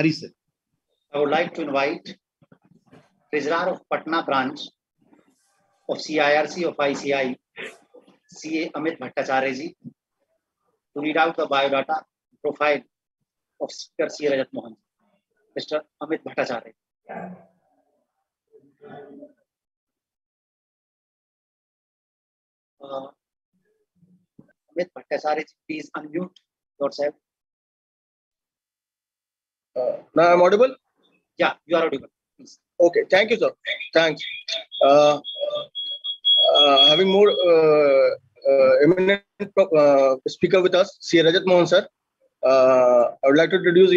Hari sir. I would like to invite Treasurer of Patna branch of CIRC of ICI, CA Amit Bhattacharya ji, to read out the biodata profile of Speaker C. Rajat Mohan. Mr. Amit Bhattacharya. Amit Bhattacharya, please unmute yourself. Now I'm audible? Yeah, you are audible. Please. Okay, thank you, sir. Thanks. Having more eminent speaker with us, C. Rajat Mohan, sir. I would like to introduce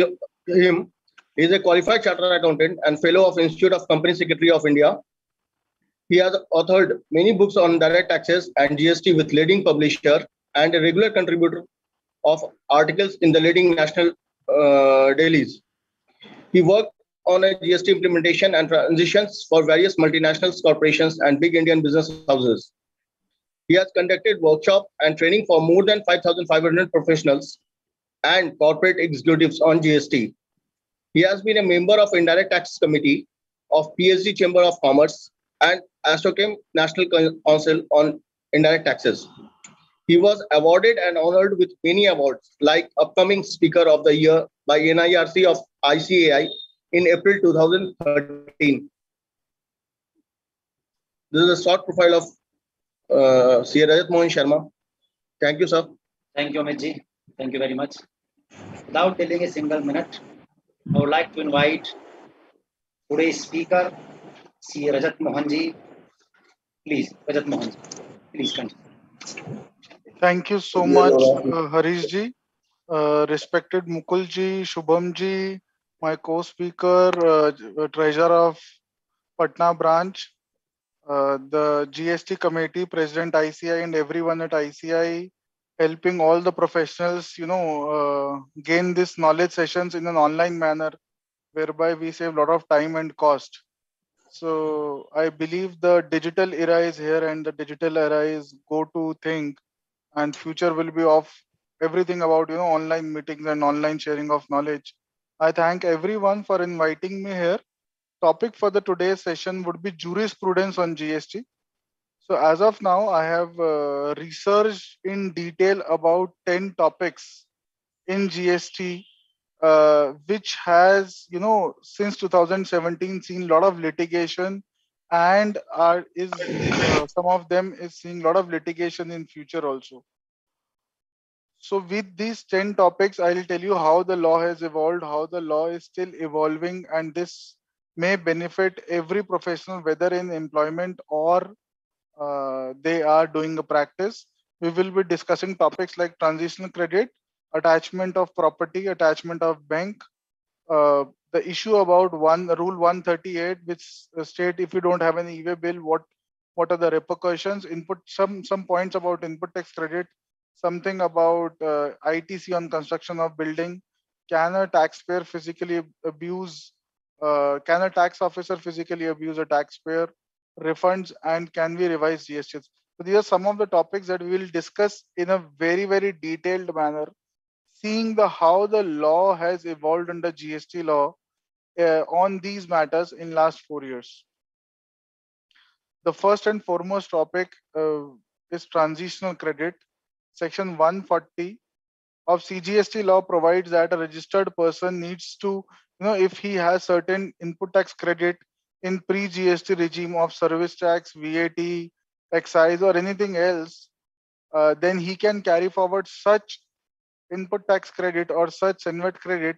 him. He is a qualified chartered accountant and fellow of Institute of Company Secretary of India. He has authored many books on direct taxes and GST with leading publisher and a regular contributor of articles in the leading national dailies. He worked on a GST implementation and transitions for various multinational corporations and big Indian business houses. He has conducted workshop and training for more than 5,500 professionals and corporate executives on GST. He has been a member of Indirect Tax Committee of PSG Chamber of Commerce and ASSOCHAM National Council on Indirect Taxes. He was awarded and honored with many awards like Upcoming Speaker of the Year by NIRC of ICAI in April 2013. This is a short profile of C. Rajat Mohan Sharma. Thank you, sir. Thank you, Amit ji. Thank you very much. Without delaying a single minute, I would like to invite today's speaker, C. Rajat Mohan ji. Please, Rajat Mohan ji, please continue. Thank you so much, Harish ji. Respected Mukul ji, Shubham ji, my co-speaker, treasurer of Patna branch, the GST committee, President ICI, and everyone at ICI, helping all the professionals, gain this knowledge sessions in an online manner, whereby we save a lot of time and cost. So I believe the digital era is here, and the digital era is go-to thing, and future will be of everything about online meetings and online sharing of knowledge. I thank everyone for inviting me here. Topic for the today's session would be jurisprudence on GST. So as of now, I have researched in detail about 10 topics in GST, which has, since 2017 seen a lot of litigation, and some of them is seeing a lot of litigation in future also. So with these 10 topics, I'll tell you how the law has evolved, how the law is still evolving, and this may benefit every professional, whether in employment or they are doing a practice. We will be discussing topics like transitional credit, attachment of property, attachment of bank, the issue about Rule 138, which state if you don't have an e-way bill, what are the repercussions? Some points about input tax credit, something about ITC on construction of building. Can a taxpayer physically abuse? Can a tax officer physically abuse a taxpayer? Refunds, and can we revise GST? So these are some of the topics that we will discuss in a very, very detailed manner, seeing how the law has evolved under GST law on these matters in last 4 years. The first and foremost topic is transitional credit. Section 140 of CGST law provides that a registered person needs to, if he has certain input tax credit in pre-GST regime of service tax, VAT, excise, or anything else, then he can carry forward such input tax credit or such CENVAT credit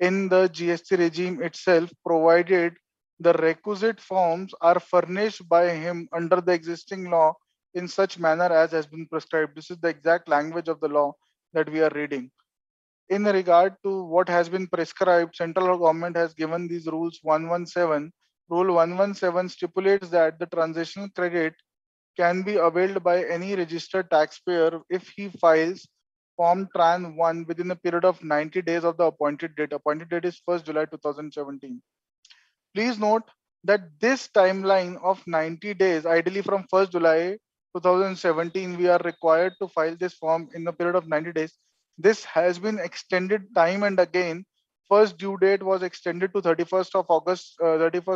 in the GST regime itself, provided the requisite forms are furnished by him under the existing law in such manner as has been prescribed. This is the exact language of the law that we are reading. In regard to what has been prescribed, central government has given these rules 117. Rule 117 stipulates that the transitional credit can be availed by any registered taxpayer if he files Form Tran 1 within a period of 90 days of the appointed date. Appointed date is 1st July 2017. Please note that this timeline of 90 days, ideally from 1st July 2017, we are required to file this form in a period of 90 days. This has been extended time and again first due date was extended to 31st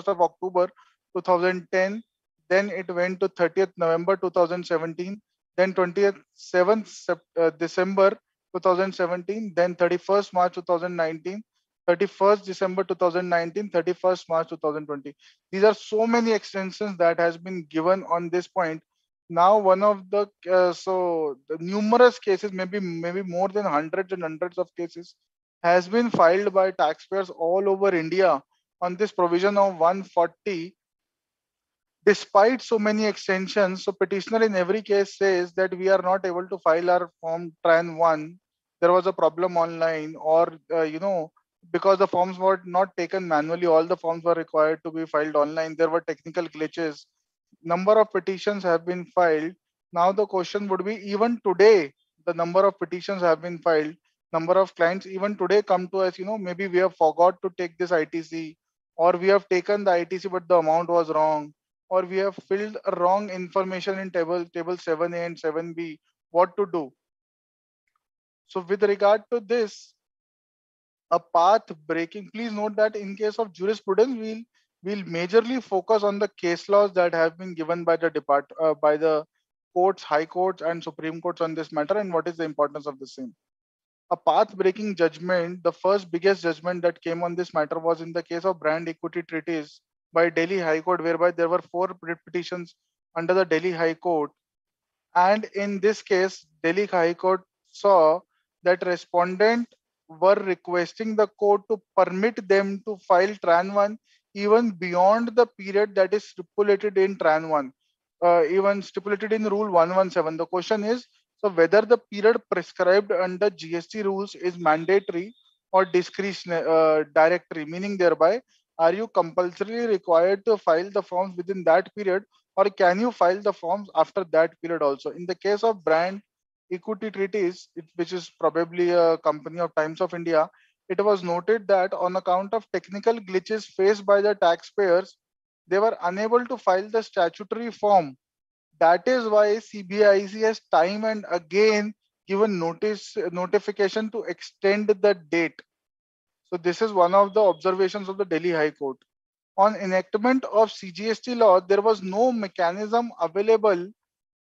of October 2010. Then it went to 30th November 2017. Then 27th December 2017. Then 31st March 2019. 31st December 2019, 31st March 2020. These are so many extensions that has been given on this point. Now, one of the the numerous cases, maybe more than hundreds and hundreds of cases, has been filed by taxpayers all over India on this provision of 140. Despite so many extensions, so petitioner in every case says that we are not able to file our form Tran 1. There was a problem online, or because the forms were not taken manually, all the forms were required to be filed online. There were technical glitches. Number of petitions have been filed. Now the question would be, even today, the number of petitions have been filed. Number of clients even today come to us, maybe we have forgot to take this ITC, or we have taken the ITC but the amount was wrong, or we have filled wrong information in table 7A and 7B. What to do? So with regard to this, a path breaking, please note that in case of jurisprudence, we'll majorly focus on the case laws that have been given by the by the courts, high courts and Supreme Courts on this matter, and what is the importance of the same. A path breaking judgment, the first biggest judgment that came on this matter was in the case of Brand Equity Treaties by Delhi High Court, whereby there were 4 petitions under the Delhi High Court. And in this case, Delhi High Court saw that respondent were requesting the court to permit them to file Tran 1 even beyond the period that is stipulated in Tran 1, even stipulated in Rule 117. The question is, so whether the period prescribed under GST rules is mandatory or discretionary, directory, meaning thereby, are you compulsorily required to file the forms within that period, or can you file the forms after that period also? In the case of Brand Equity Treaties, which is probably a company of Times of India, it was noted that on account of technical glitches faced by the taxpayers, they were unable to file the statutory form. That is why CBIC has time and again given notification to extend the date. So this is one of the observations of the Delhi High Court. On enactment of CGST law, there was no mechanism available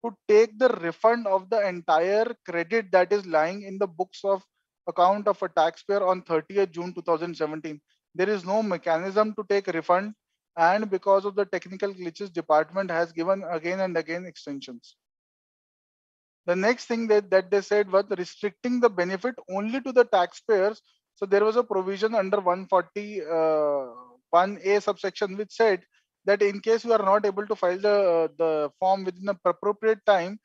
to take the refund of the entire credit that is lying in the books of account of a taxpayer on 30th June 2017. There is no mechanism to take refund, and because of the technical glitches, department has given again and again extensions. The next thing that they said was restricting the benefit only to the taxpayers. So there was a provision under 140 1A subsection which said that in case you are not able to file the form within the appropriate time,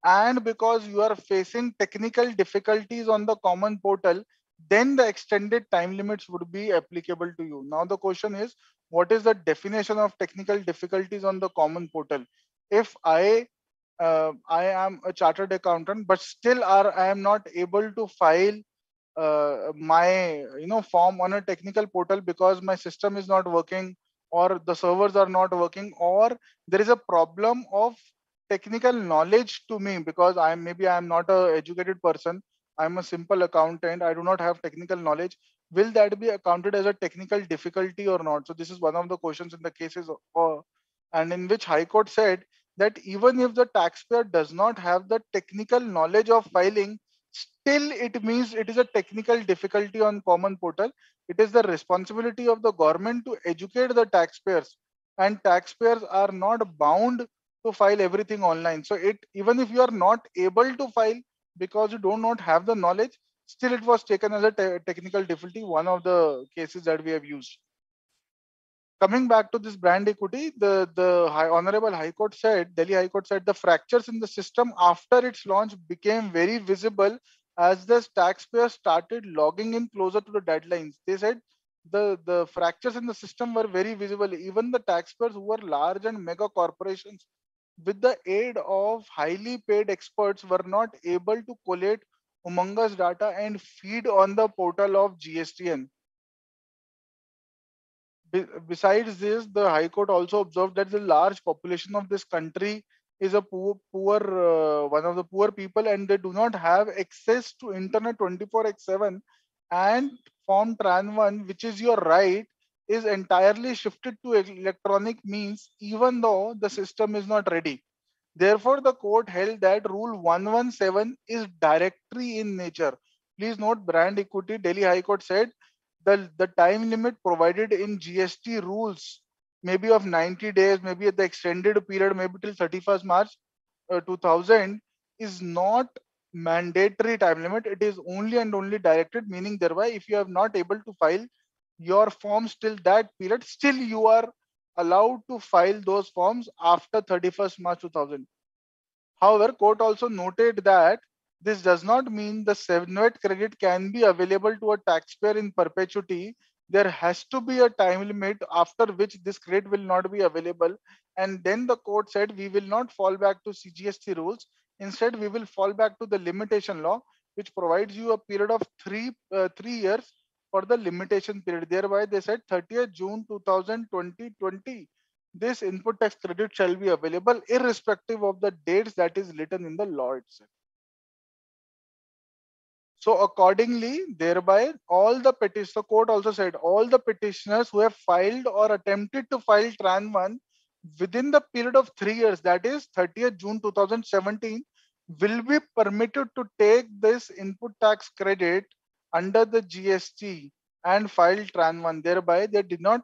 and because you are facing technical difficulties on the common portal, then the extended time limits would be applicable to you. Now the question is, what is the definition of technical difficulties on the common portal? If I am a chartered accountant, but still I am not able to file my form on a technical portal because my system is not working, or the servers are not working, or there is a problem of technical knowledge to me because I am not a educated person. I'm a simple accountant. I do not have technical knowledge. Will that be accounted as a technical difficulty or not? So this is one of the questions in the cases, and in which High Court said that even if the taxpayer does not have the technical knowledge of filing, still it means it is a technical difficulty on common portal. It is the responsibility of the government to educate the taxpayers, and taxpayers are not bound to file everything online. So even if you are not able to file because you do not have the knowledge, still it was taken as a technical difficulty, one of the cases that we have used. Coming back to this brand equity, the Honorable High Court said, Delhi High Court said, the fractures in the system after its launch became very visible as the taxpayers started logging in closer to the deadlines. They said the fractures in the system were very visible. Even the taxpayers who were large and mega corporations, with the aid of highly paid experts, were not able to collate humongous data and feed on the portal of GSTN. Besides this, the High Court also observed that the large population of this country is a one of the poor people, and they do not have access to internet 24/7. And form Tran 1, which is your right, is entirely shifted to electronic means, even though the system is not ready. Therefore, the court held that Rule 117 is directory in nature. Please note, brand equity, Delhi High Court said the time limit provided in GST rules, maybe of 90 days, maybe at the extended period, maybe till 31st March 2000, is not mandatory time limit. It is only and only directed, meaning thereby if you are not able to file your forms till that period, still you are allowed to file those forms after 31st March 2000. However, court also noted that this does not mean the 7-VAT credit can be available to a taxpayer in perpetuity. There has to be a time limit after which this credit will not be available. And then the court said we will not fall back to CGST rules. Instead, we will fall back to the limitation law, which provides you a period of three years for the limitation period. Thereby, they said 30th June 2020. This input tax credit shall be available irrespective of the dates that is written in the law itself. So accordingly, thereby all the petitioners, the court also said all the petitioners who have filed or attempted to file Tran 1 within the period of 3 years, that is 30th June 2017, will be permitted to take this input tax credit under the GST and file Tran 1. Thereby, they did not,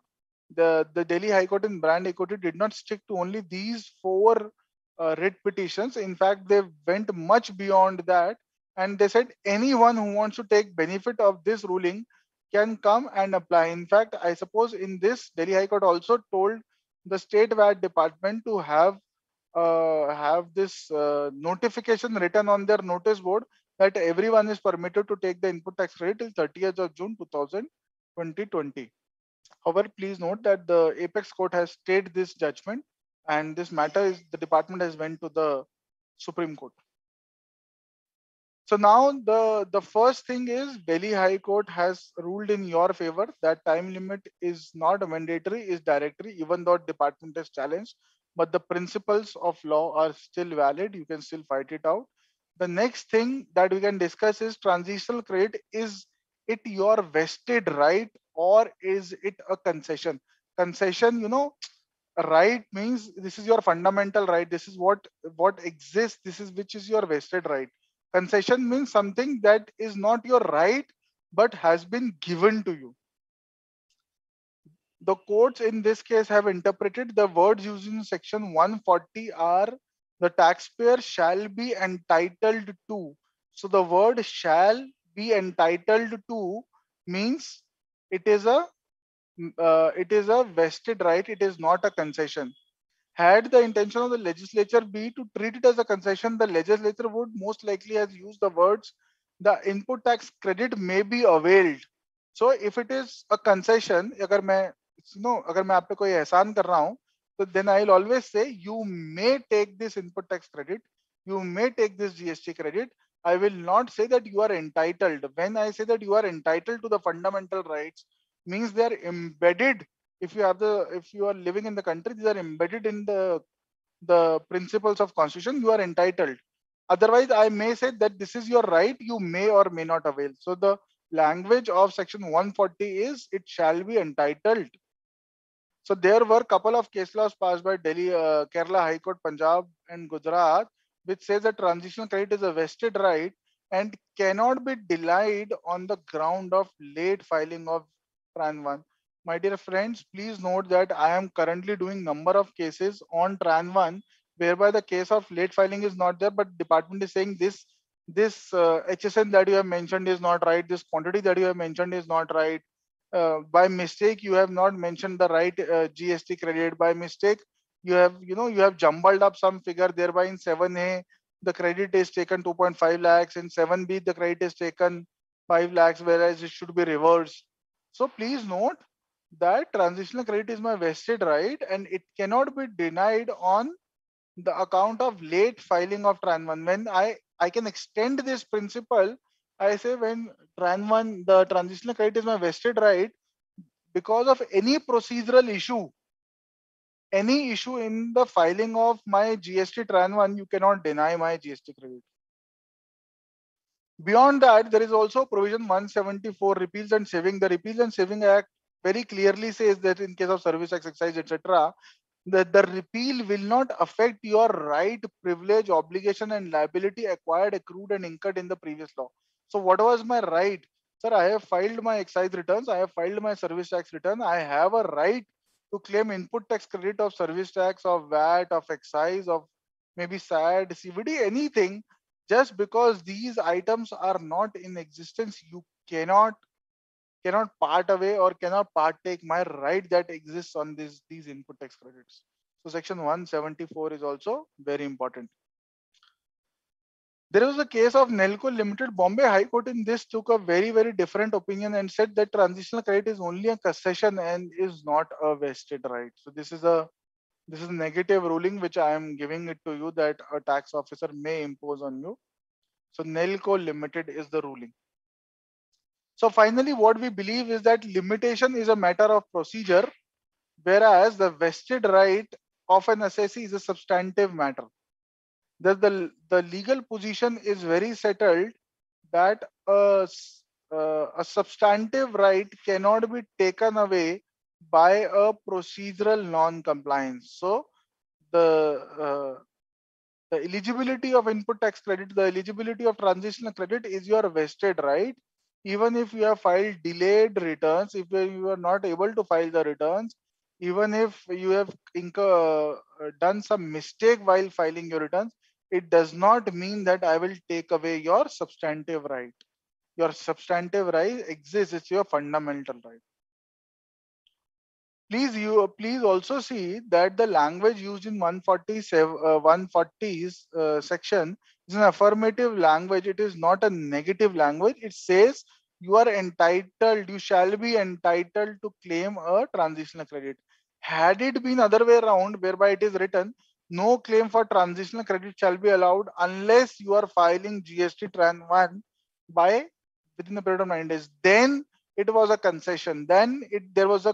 the Delhi High Court in brand equity did not stick to only these 4 writ petitions. In fact, they went much beyond that. And they said anyone who wants to take benefit of this ruling can come and apply. In fact, I suppose in this, Delhi High Court also told the State VAT Department to have this notification written on their notice board that everyone is permitted to take the input tax credit till 30th of June 2020. However, please note that the Apex Court has stayed this judgment, and this matter is the department has went to the Supreme Court. So now the first thing is Delhi High Court has ruled in your favor that time limit is not mandatory, is directory, even though department is challenged, but the principles of law are still valid. You can still fight it out. The next thing that we can discuss is transitional credit. Is it your vested right or is it a concession? Concession, you know, right means this is your fundamental right. This is what exists. This is which is your vested right. Concession means something that is not your right but has been given to you. The courts in this case have interpreted the words used in section 140 are the taxpayer shall be entitled to. So the word shall be entitled to means it is a vested right. It is not a concession. Had the intention of the legislature be to treat it as a concession, the legislature would most likely have used the words, the input tax credit may be availed. So if it is a concession, अगर मैं आप पे कोई एहसान कर रहा हूं, तो then I'll always say you may take this input tax credit, you may take this GST credit. I will not say that you are entitled. When I say that you are entitled to the fundamental rights, means they are embedded. If you are living in the country, these are embedded in the principles of constitution. You are entitled. Otherwise, I may say that this is your right. You may or may not avail. So the language of section 140 is it shall be entitled. So there were a couple of case laws passed by Delhi, Kerala High Court, Punjab, and Gujarat, which says that transitional credit is a vested right and cannot be denied on the ground of late filing of Tran 1. My dear friends, please note that I am currently doing number of cases on Tran 1, whereby the case of late filing is not there, but department is saying this HSN that you have mentioned is not right, this quantity that you have mentioned is not right. By mistake you have not mentioned the right GST credit. By mistake you have jumbled up some figure, thereby in 7A the credit is taken 2.5 lakhs, in 7B the credit is taken 5 lakhs, whereas it should be reversed. So please note that transitional credit is my vested right and it cannot be denied on the account of late filing of Tran 1. When I can extend this principle, I say when Tran 1, the transitional credit is my vested right, because of any procedural issue, any issue in the filing of my GST Tran 1, you cannot deny my GST credit. Beyond that, there is also provision 174 repeals and saving. The Repeals and Saving Act very clearly says that in case of service tax, excise, etc., that the repeal will not affect your right, privilege, obligation, and liability acquired, accrued, and incurred in the previous law. So, what was my right? Sir, I have filed my excise returns, I have filed my service tax return, I have a right to claim input tax credit of service tax, of VAT, of excise, of maybe SAD, CVD, anything. Just because these items are not in existence, you cannot part away or cannot partake my right that exists on these input tax credits. So section 174 is also very important. There was a case of Nelco Limited. Bombay High Court in this took a very different opinion and said that transitional credit is only a concession and is not a vested right. So this is a negative ruling which I am giving it to you, that a tax officer may impose on you. So Nelco Limited is the ruling. So finally, what we believe is that limitation is a matter of procedure, whereas the vested right of an assessee is a substantive matter. That the legal position is very settled that a substantive right cannot be taken away by a procedural non-compliance. So the the eligibility of input tax credit, the eligibility of transitional credit is your vested right. Even if you have filed delayed returns, if you are not able to file the returns, even if you have done some mistake while filing your returns, it does not mean that I will take away your substantive right. Your substantive right exists, it's your fundamental right. Please also see that the language used in 140's section is an affirmative language. It is not a negative language. It says you are entitled, you shall be entitled to claim a transitional credit. Had it been other way around, whereby it is written no claim for transitional credit shall be allowed unless you are filing GST Tran 1 by within the period of 9 days, then it was a concession. Then there was a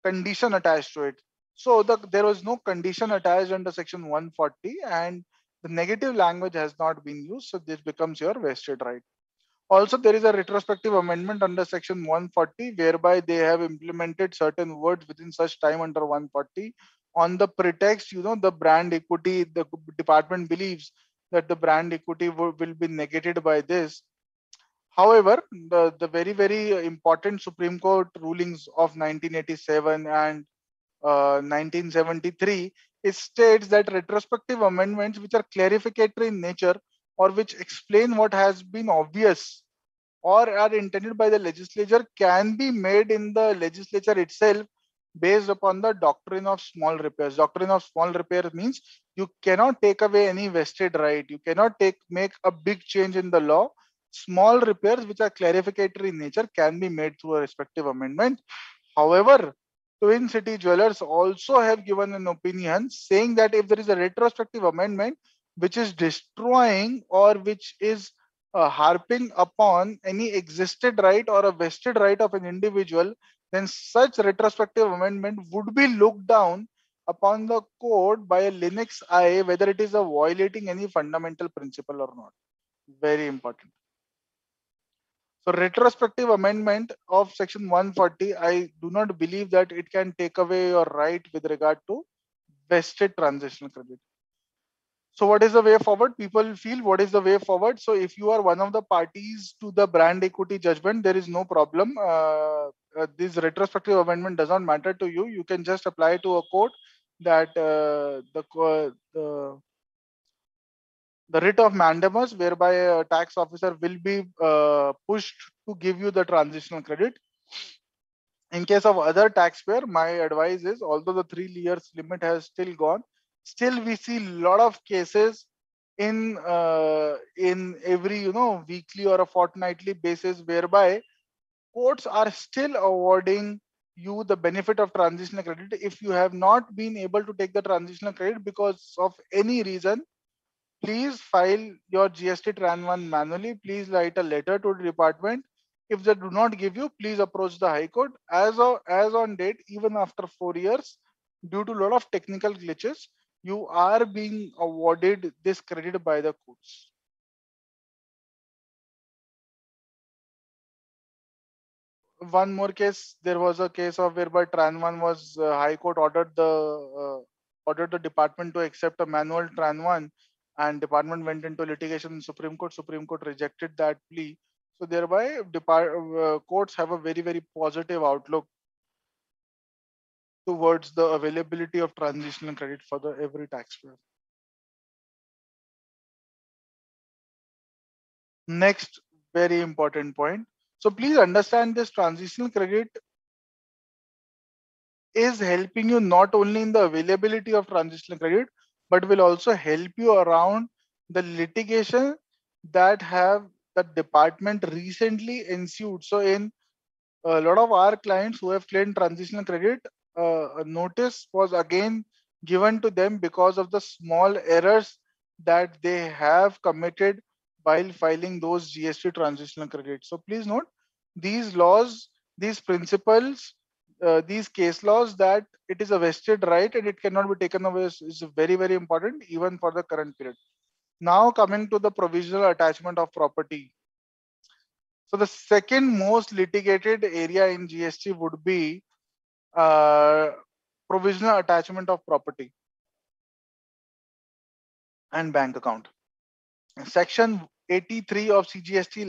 condition attached to it. So there was no condition attached under section 140, and the negative language has not been used. So this becomes your vested right. Also, there is a retrospective amendment under section 140, whereby they have implemented certain words within such time under 140 on the pretext, the brand equity, the department believes that the brand equity will be negated by this. However, the very important Supreme Court rulings of 1987 and 1973, it states that retrospective amendments which are clarificatory in nature or which explain what has been obvious or are intended by the legislature can be made in the legislature itself based upon the doctrine of small repairs. Doctrine of small repair means you cannot take away any vested right. You cannot make a big change in the law. Small repairs which are clarificatory in nature can be made through a respective amendment. However, Twin City Jewelers also have given an opinion saying that if there is a retrospective amendment which is destroying or which is harping upon any existed right or a vested right of an individual, then such retrospective amendment would be looked down upon the court by a Linux eye, whether it is a violating any fundamental principle or not. Very important. So retrospective amendment of section 140, I do not believe that it can take away your right with regard to vested transitional credit. So what is the way forward? People feel what is the way forward? So if you are one of the parties to the brand equity judgment, there is no problem. This retrospective amendment does not matter to you. You can just apply to a court that the writ of mandamus, whereby a tax officer will be pushed to give you the transitional credit. In case of other taxpayer, my advice is, although the 3 years limit has still gone, still we see a lot of cases in every weekly or a fortnightly basis, whereby courts are still awarding you the benefit of transitional credit if you have not been able to take the transitional credit because of any reason. Please file your GST Tran 1 manually. Please write a letter to the department. If they do not give you, please approach the High Court. As on date, even after 4 years, due to a lot of technical glitches, you are being awarded this credit by the courts. one more case. There was a case of whereby Tran 1 was High Court ordered the department to accept a manual Tran 1, and department went into litigation in Supreme Court. Supreme Court rejected that plea. So thereby, courts have a very, very positive outlook towards the availability of transitional credit for the every taxpayer. Next, very important point. So please understand, this transitional credit is helping you not only in the availability of transitional credit, but will also help you around the litigation that have the department recently ensued. So in a lot of our clients who have claimed transitional credit, a notice was again given to them because of the small errors that they have committed while filing those GST transitional credits. So please note, these laws, these principles, these case laws, that it is a vested right and it cannot be taken away is very, very important even for the current period. Now coming to the provisional attachment of property. So the second most litigated area in GST would be provisional attachment of property and bank account. Section 83 of CGST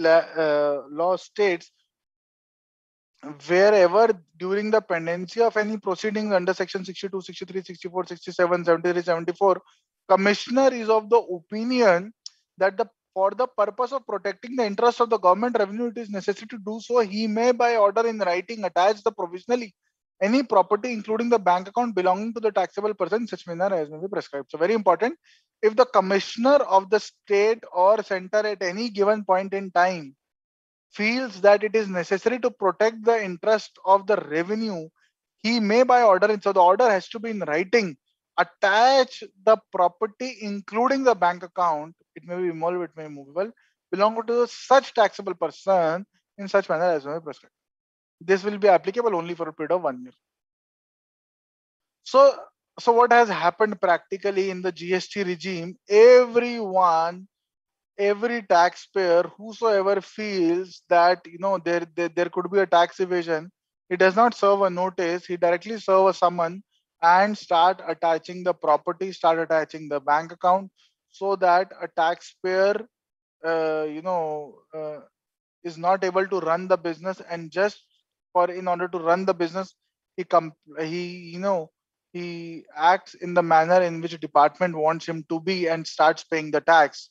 law states, wherever during the pendency of any proceedings under section 62, 63, 64, 67, 73, 74, commissioner is of the opinion that for the purpose of protecting the interest of the government revenue, it is necessary to do so, he may by order in writing attach the provisionally any property including the bank account belonging to the taxable person in such manner as may be prescribed. So very important, if the commissioner of the state or center at any given point in time feels that it is necessary to protect the interest of the revenue, he may by order, so the order has to be in writing, attach the property including the bank account, it may be immobile, it may be movable, belonging to such taxable person in such manner as may be prescribed. This will be applicable only for a period of 1 year. So what has happened practically in the GST regime, every taxpayer whosoever feels that there could be a tax evasion, he does not serve a notice, he directly serve a summon and start attaching the property, start attaching the bank account, so that a taxpayer is not able to run the business, and just in order to run the business, he acts in the manner in which department wants him to be and starts paying the tax.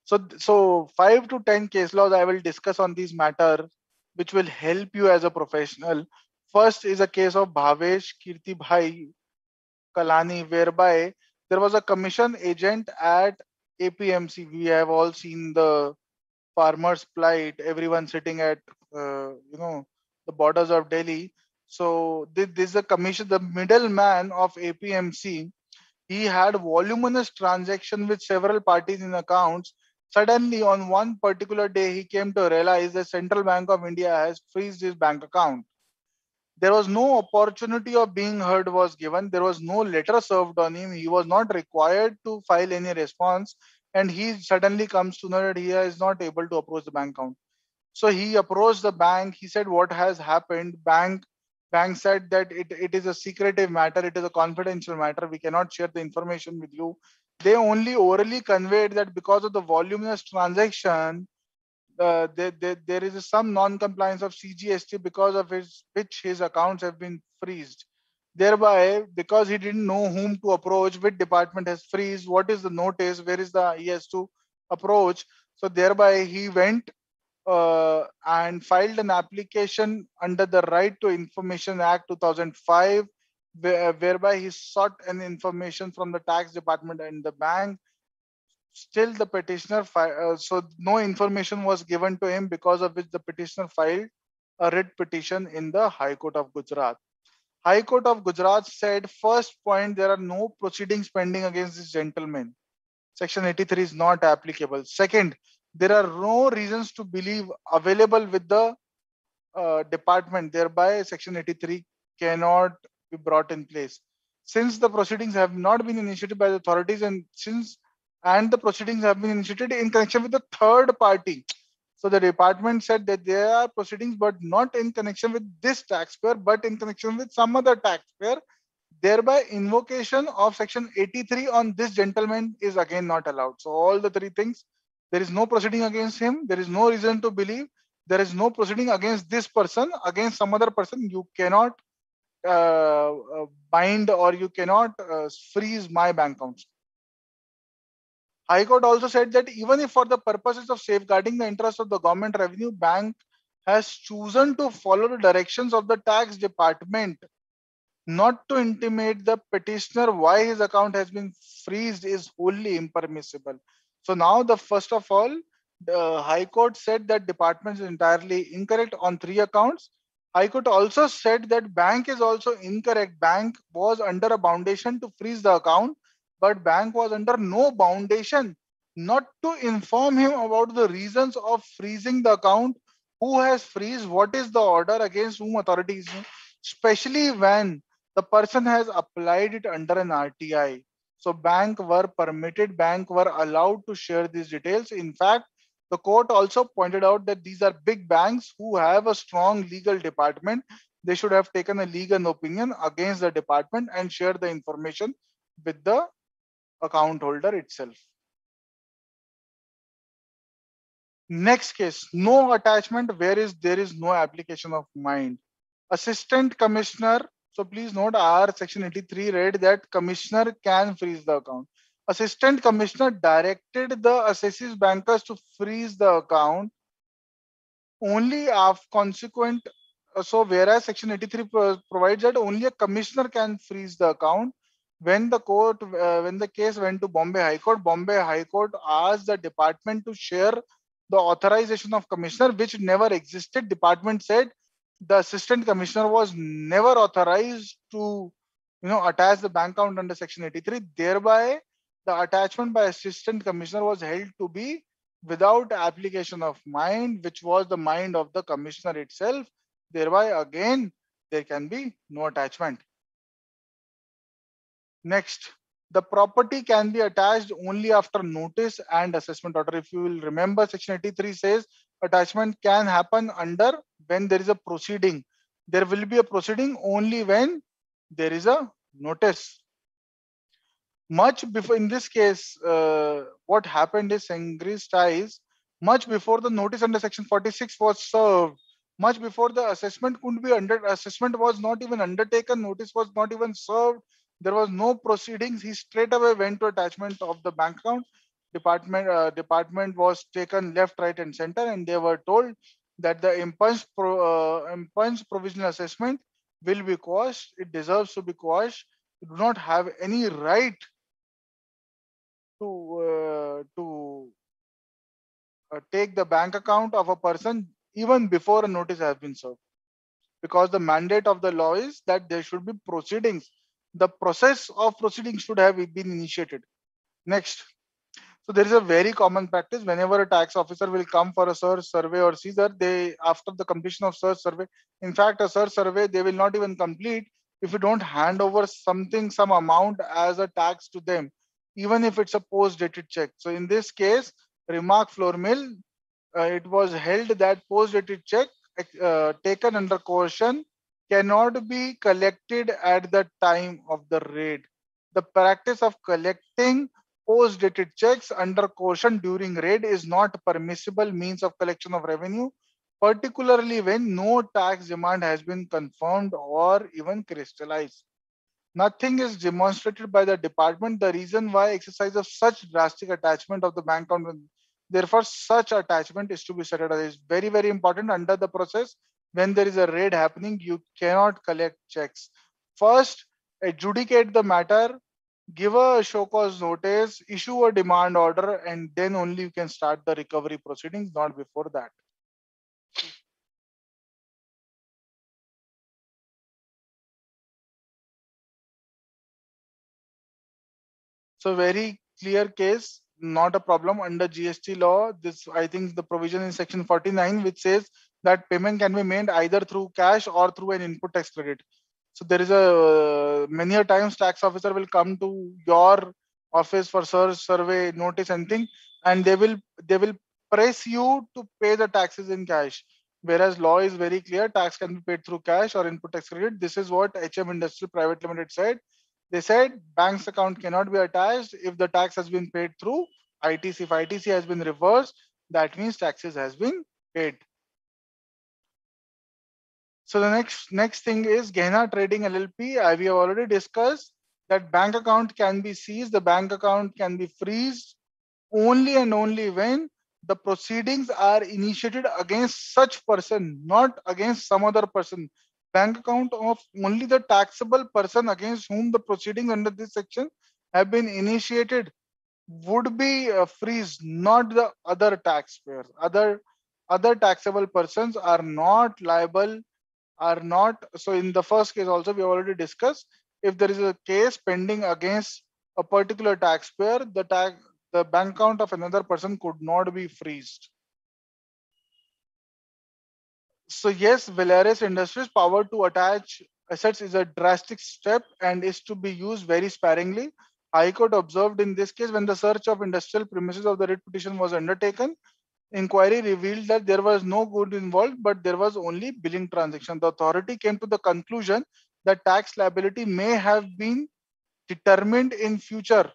So 5 to 10 case laws I will discuss on these matter, which will help you as a professional. First is a case of Bhavesh Kirti Bhai Kalani, whereby there was a commission agent at APMC. We have all seen the farmers' plight, everyone sitting at the borders of Delhi. So this is a commission, the middleman of APMC. He had voluminous transaction with several parties in accounts. Suddenly, on one particular day, he came to realize the Central Bank of India has freezed his bank account. There was no opportunity of being heard was given. There was no letter served on him. He was not required to file any response. And he suddenly comes to know that he is not able to approach the bank account. So he approached the bank. He said, what has happened? Bank said that it is a secretive matter. It is a confidential matter. We cannot share the information with you. They only orally conveyed that because of the voluminous transaction, there is some non-compliance of CGST, because of which his accounts have been freezed. Thereby, because he didn't know whom to approach, which department has freezed, what is the notice, where is he has to approach. So thereby he went and filed an application under the Right to Information Act 2005, whereby he sought an information from the tax department and the bank. Still the petitioner so no information was given to him, because of which the petitioner filed a writ petition in the High Court of Gujarat. High Court of Gujarat said, first point, there are no proceedings pending against this gentleman. Section 83 is not applicable. Second, there are no reasons to believe available with the department. Thereby, Section 83 cannot be brought in place. Since the proceedings have not been initiated by the authorities, and the proceedings have been initiated in connection with the third party. So the department said that there are proceedings, but not in connection with this taxpayer, but in connection with some other taxpayer. Thereby, invocation of section 83 on this gentleman is again not allowed. So all the three things, there is no proceeding against him. There is no reason to believe. There is no proceeding against this person, against some other person. You cannot bind or you cannot freeze my bank accounts. High Court also said that even if for the purposes of safeguarding the interest of the government revenue, bank has chosen to follow the directions of the tax department not to intimate the petitioner why his account has been freezed is wholly impermissible. So now the first of all, the High Court said that department is entirely incorrect on 3 accounts. High Court also said that bank is also incorrect. Bank was under a foundation to freeze the account, but bank was under no foundation not to inform him about the reasons of freezing the account, who has freezed, what is the order against whom authorities, especially when the person has applied it under an RTI. So bank were permitted, bank were allowed to share these details. In fact, the court also pointed out that these are big banks who have a strong legal department. They should have taken a legal opinion against the department and shared the information with the account holder itself. Next case, no attachment where there is no application of mind. Assistant Commissioner, so please note our section 83 read that Commissioner can freeze the account. Assistant Commissioner directed the assessees bankers to freeze the account only after consequent. So whereas section 83 provides that only a commissioner can freeze the account, when the case went to Bombay High Court asked the department to share the authorization of commissioner, which never existed. Department said the assistant commissioner was never authorized to attach the bank account under section 83. Thereby, the attachment by assistant commissioner was held to be without application of mind, which was the mind of the commissioner itself. Thereby, again, there can be no attachment. Next, the property can be attached only after notice and assessment order. If you will remember, section 83 says attachment can happen under when there is a proceeding. There will be a proceeding only when there is a notice. Much before, in this case, what happened is Sengri's ties, much before the notice under section 46 was served, much before the assessment could be assessment was not even undertaken, notice was not even served, there was no proceedings, he straight away went to attachment of the bank account. Department was taken left, right, and center, and they were told that the impunged provisional assessment will be quashed. It deserves to be quashed. You do not have any right to take the bank account of a person even before a notice has been served, because the mandate of the law is that there should be proceedings. The process of proceedings should have been initiated. Next. So there is a very common practice whenever a tax officer will come for a search, survey, or seizure, they, after the completion of search survey, in fact, a search survey, they will not even complete if you don't hand over some amount as a tax to them, even if it's a post-dated check. So in this case, remark floor mill, it was held that post-dated check taken under caution cannot be collected at the time of the raid. The practice of collecting post-dated checks under caution during raid is not permissible means of collection of revenue, particularly when no tax demand has been confirmed or even crystallized. Nothing is demonstrated by the department the reason why exercise of such drastic attachment of the bank account. Therefore, such attachment is to be set aside. It's very, very important under the process. When there is a raid happening, you cannot collect checks. First, adjudicate the matter, give a show cause notice, issue a demand order, and then only you can start the recovery proceedings, not before that. So very clear case, not a problem under GST law. This, I think the provision in section 49, which says that payment can be made either through cash or through an input tax credit. So there is a many a times tax officer will come to your office for search, survey, notice, and thing, and they will press you to pay the taxes in cash. Whereas law is very clear, tax can be paid through cash or input tax credit. This is what HM Industrial Private Limited said. They said bank's account cannot be attached if the tax has been paid through ITC. If ITC has been reversed, that means taxes has been paid. So the next thing is Gehna Trading LLP. We have already discussed that bank account can be seized, the bank account can be freezed only and only when the proceedings are initiated against such person, not against some other person. Bank account of only the taxable person against whom the proceedings under this section have been initiated would be freeze, not the other taxpayers. Other taxable persons are not liable, are not. So in the first case also we have already discussed, if there is a case pending against a particular taxpayer, the bank account of another person could not be freezed. So yes, Velaris Industries power to attach assets is a drastic step and is to be used very sparingly. High Court observed in this case, when the search of industrial premises of the writ petition was undertaken, inquiry revealed that there was no good involved, but there was only billing transaction. The authority came to the conclusion that tax liability may have been determined in future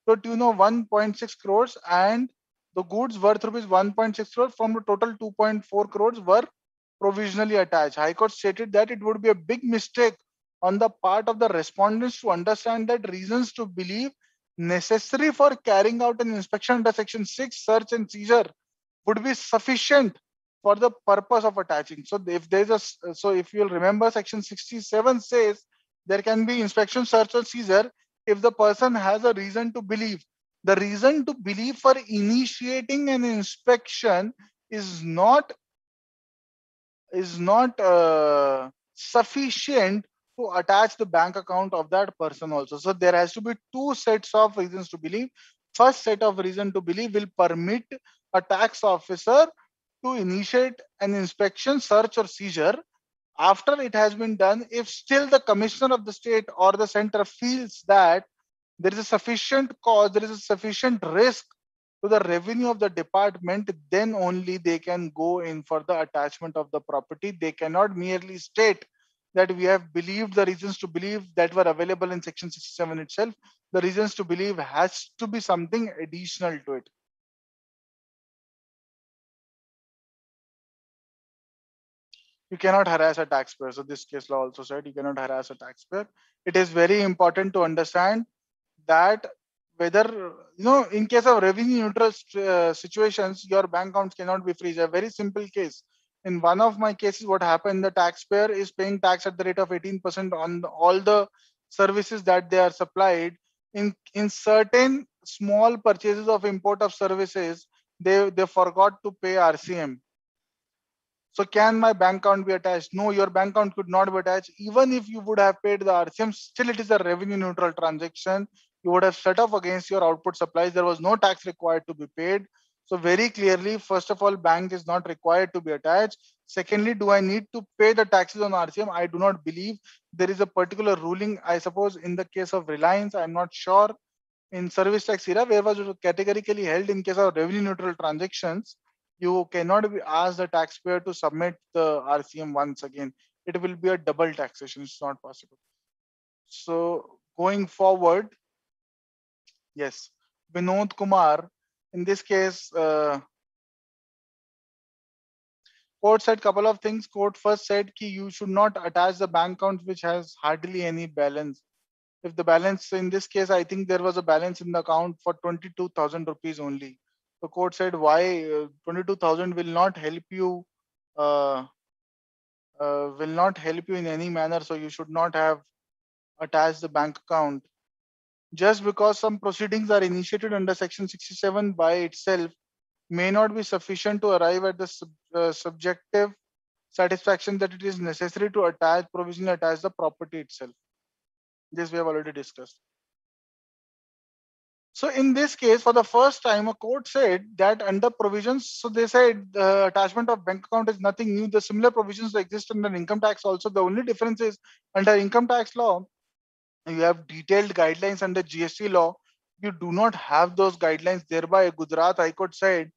to tune of 1.6 crores and the goods worth rupees 1.6 crores from the total 2.4 crores were provisionally attached. High Court stated that it would be a big mistake on the part of the respondents to understand that reasons to believe necessary for carrying out an inspection under section 6 search and seizure would be sufficient for the purpose of attaching. So if there's if you'll remember, section 67 says there can be inspection, search or seizure if the person has a reason to believe. The reason to believe for initiating an inspection is not sufficient to attach the bank account of that person also. So there has to be two sets of reasons to believe. First set of reason to believe will permit a tax officer to initiate an inspection, search or seizure. After it has been done, if still the commissioner of the state or the center feels that there is a sufficient cause, there is a sufficient risk to the revenue of the department, then only they can go in for the attachment of the property. They cannot merely state that we have believed the reasons to believe that were available in section 67 itself. The reasons to believe has to be something additional to it. You cannot harass a taxpayer. So this case law also said you cannot harass a taxpayer. It is very important to understand that whether, in case of revenue neutral situations, your bank accounts cannot be freezed. A very simple case. In one of my cases, what happened, the taxpayer is paying tax at the rate of 18% on all the services that they are supplied. In certain small purchases of import of services, they forgot to pay RCM. So can my bank account be attached? No, your bank account could not be attached. Even if you would have paid the RCM, still it is a revenue neutral transaction. You would have set off against your output supplies. There was no tax required to be paid. So very clearly, first of all, bank is not required to be attached. Secondly, do I need to pay the taxes on RCM? I do not believe there is a particular ruling. I suppose in the case of Reliance, I'm not sure. In service tax era, where was it categorically held in case of revenue neutral transactions, you cannot be asked the taxpayer to submit the RCM once again. It will be a double taxation. It's not possible. So going forward, yes, Vinod Kumar, in this case, court said couple of things. Court first said that you should not attach the bank account which has hardly any balance. If the balance in this case, I think there was a balance in the account for 22,000 rupees only. The court said why 22,000 will not help you, in any manner. So you should not have attached the bank account. Just because some proceedings are initiated under section 67 by itself may not be sufficient to arrive at the subjective satisfaction that it is necessary to provisionally attach the property itself. This we have already discussed. So in this case, for the first time, a court said that under provisions, so they said the attachment of bank account is nothing new. The similar provisions exist under income tax also. The only difference is under income tax law, you have detailed guidelines. Under GST law, you do not have those guidelines. Thereby, Gujarat High Court said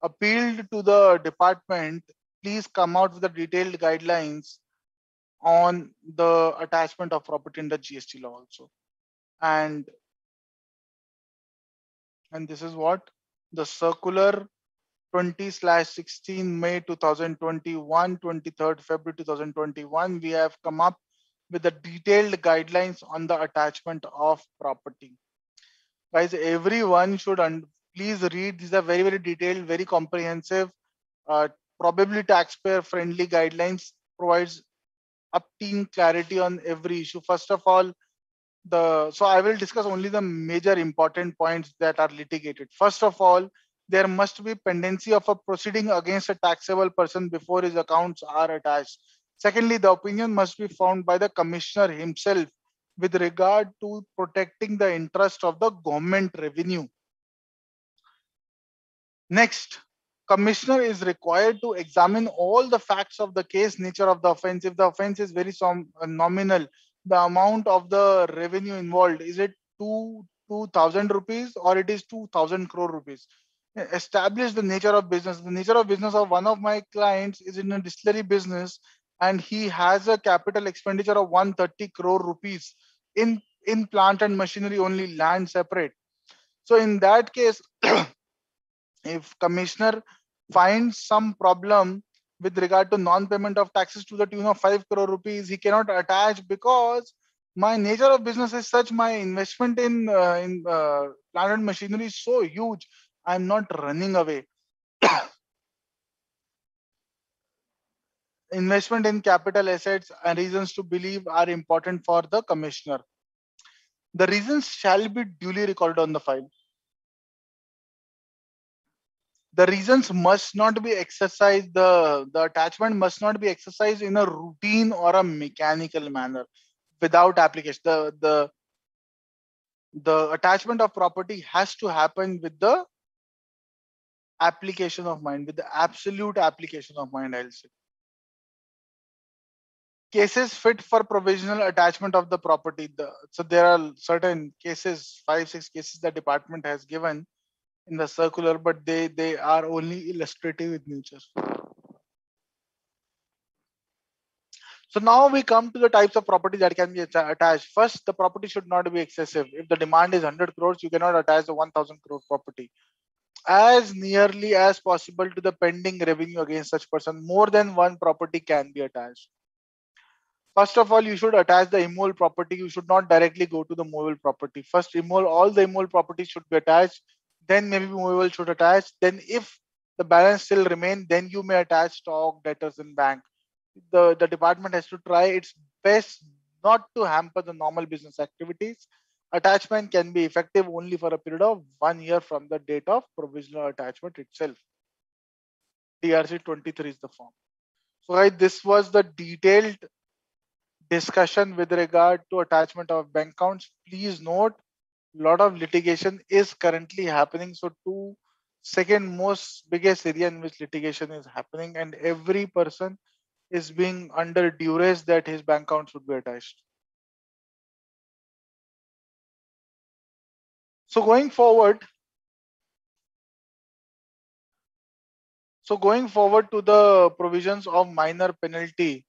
appealed to the department, please come out with the detailed guidelines on the attachment of property in the GST law also. And this is what the circular 20/16 May 2021, 23rd February 2021, we have come up with the detailed guidelines on the attachment of property. Guys, everyone should please read. These are very, very detailed, very comprehensive, probably taxpayer friendly guidelines, provides up-teen clarity on every issue. First of all, so I will discuss only the major important points that are litigated. First of all, there must be pendency of a proceeding against a taxable person before his accounts are attached. Secondly, the opinion must be found by the commissioner himself with regard to protecting the interest of the government revenue. Next, commissioner is required to examine all the facts of the case, nature of the offense. If the offense is very nominal, the amount of the revenue involved, is it 2,000 rupees or it is 2,000 crore rupees? Establish the nature of business. The nature of business of one of my clients is in a distillery business, and he has a capital expenditure of 130 crore rupees in plant and machinery only, land separate. So in that case, if commissioner finds some problem with regard to non-payment of taxes to the tune of 5 crore rupees, he cannot attach because my nature of business is such, my investment in plant and machinery is so huge, I'm not running away. Investment in capital assets and reasons to believe are important for the commissioner. The reasons shall be duly recorded on the file. The reasons must not be exercised, the attachment must not be exercised in a routine or a mechanical manner without application. The attachment of property has to happen with the application of mind, with the absolute application of mind, I'll say. Cases fit for provisional attachment of the property. So there are certain cases, 5-6 cases the department has given in the circular, but they are only illustrative in nature. So now we come to the types of property that can be attached. First, the property should not be excessive. If the demand is 100 crores, you cannot attach the 1,000 crore property. As nearly as possible to the pending revenue against such person, more than one property can be attached. First of all, you should attach the immobile property. You should not directly go to the movable property. First, all the immobile properties should be attached. Then maybe movable should attach. Then if the balance still remain, then you may attach stock, debtors in bank. The department has to try its best not to hamper the normal business activities. Attachment can be effective only for a period of 1 year from the date of provisional attachment itself. DRC 23 is the form. So guys, this was the detailed discussion with regard to attachment of bank accounts. Please note, a lot of litigation is currently happening. So second most biggest area in which litigation is happening, and every person is being under duress that his bank account should be attached. So going forward to the provisions of minor penalty,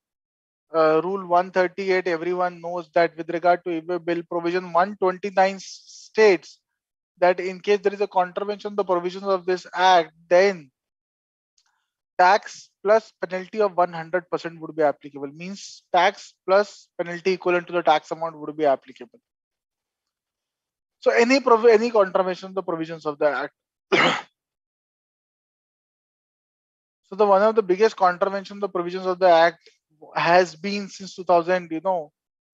rule 138, everyone knows that with regard to e-way bill, provision 129 states that in case there is a contravention of the provisions of this act, then tax plus penalty of 100% would be applicable. Means tax plus penalty equivalent to the tax amount would be applicable. So any contravention of the provisions of the act. So one of the biggest contravention of the provisions of the act has been since 2000,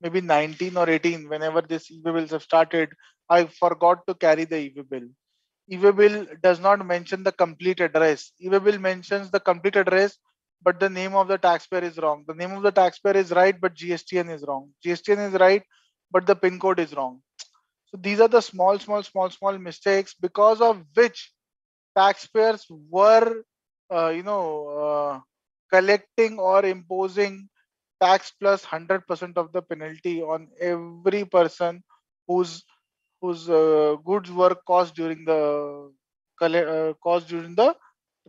maybe 19 or 18, whenever this e-way bills have started, I forgot to carry the e-way bill. E-way bill does not mention the complete address. E-way bill mentions the complete address, but the name of the taxpayer is wrong. The name of the taxpayer is right, but GSTN is wrong. GSTN is right, but the PIN code is wrong. So these are the small mistakes because of which taxpayers were, collecting or imposing tax plus 100% of the penalty on every person whose goods were caused during the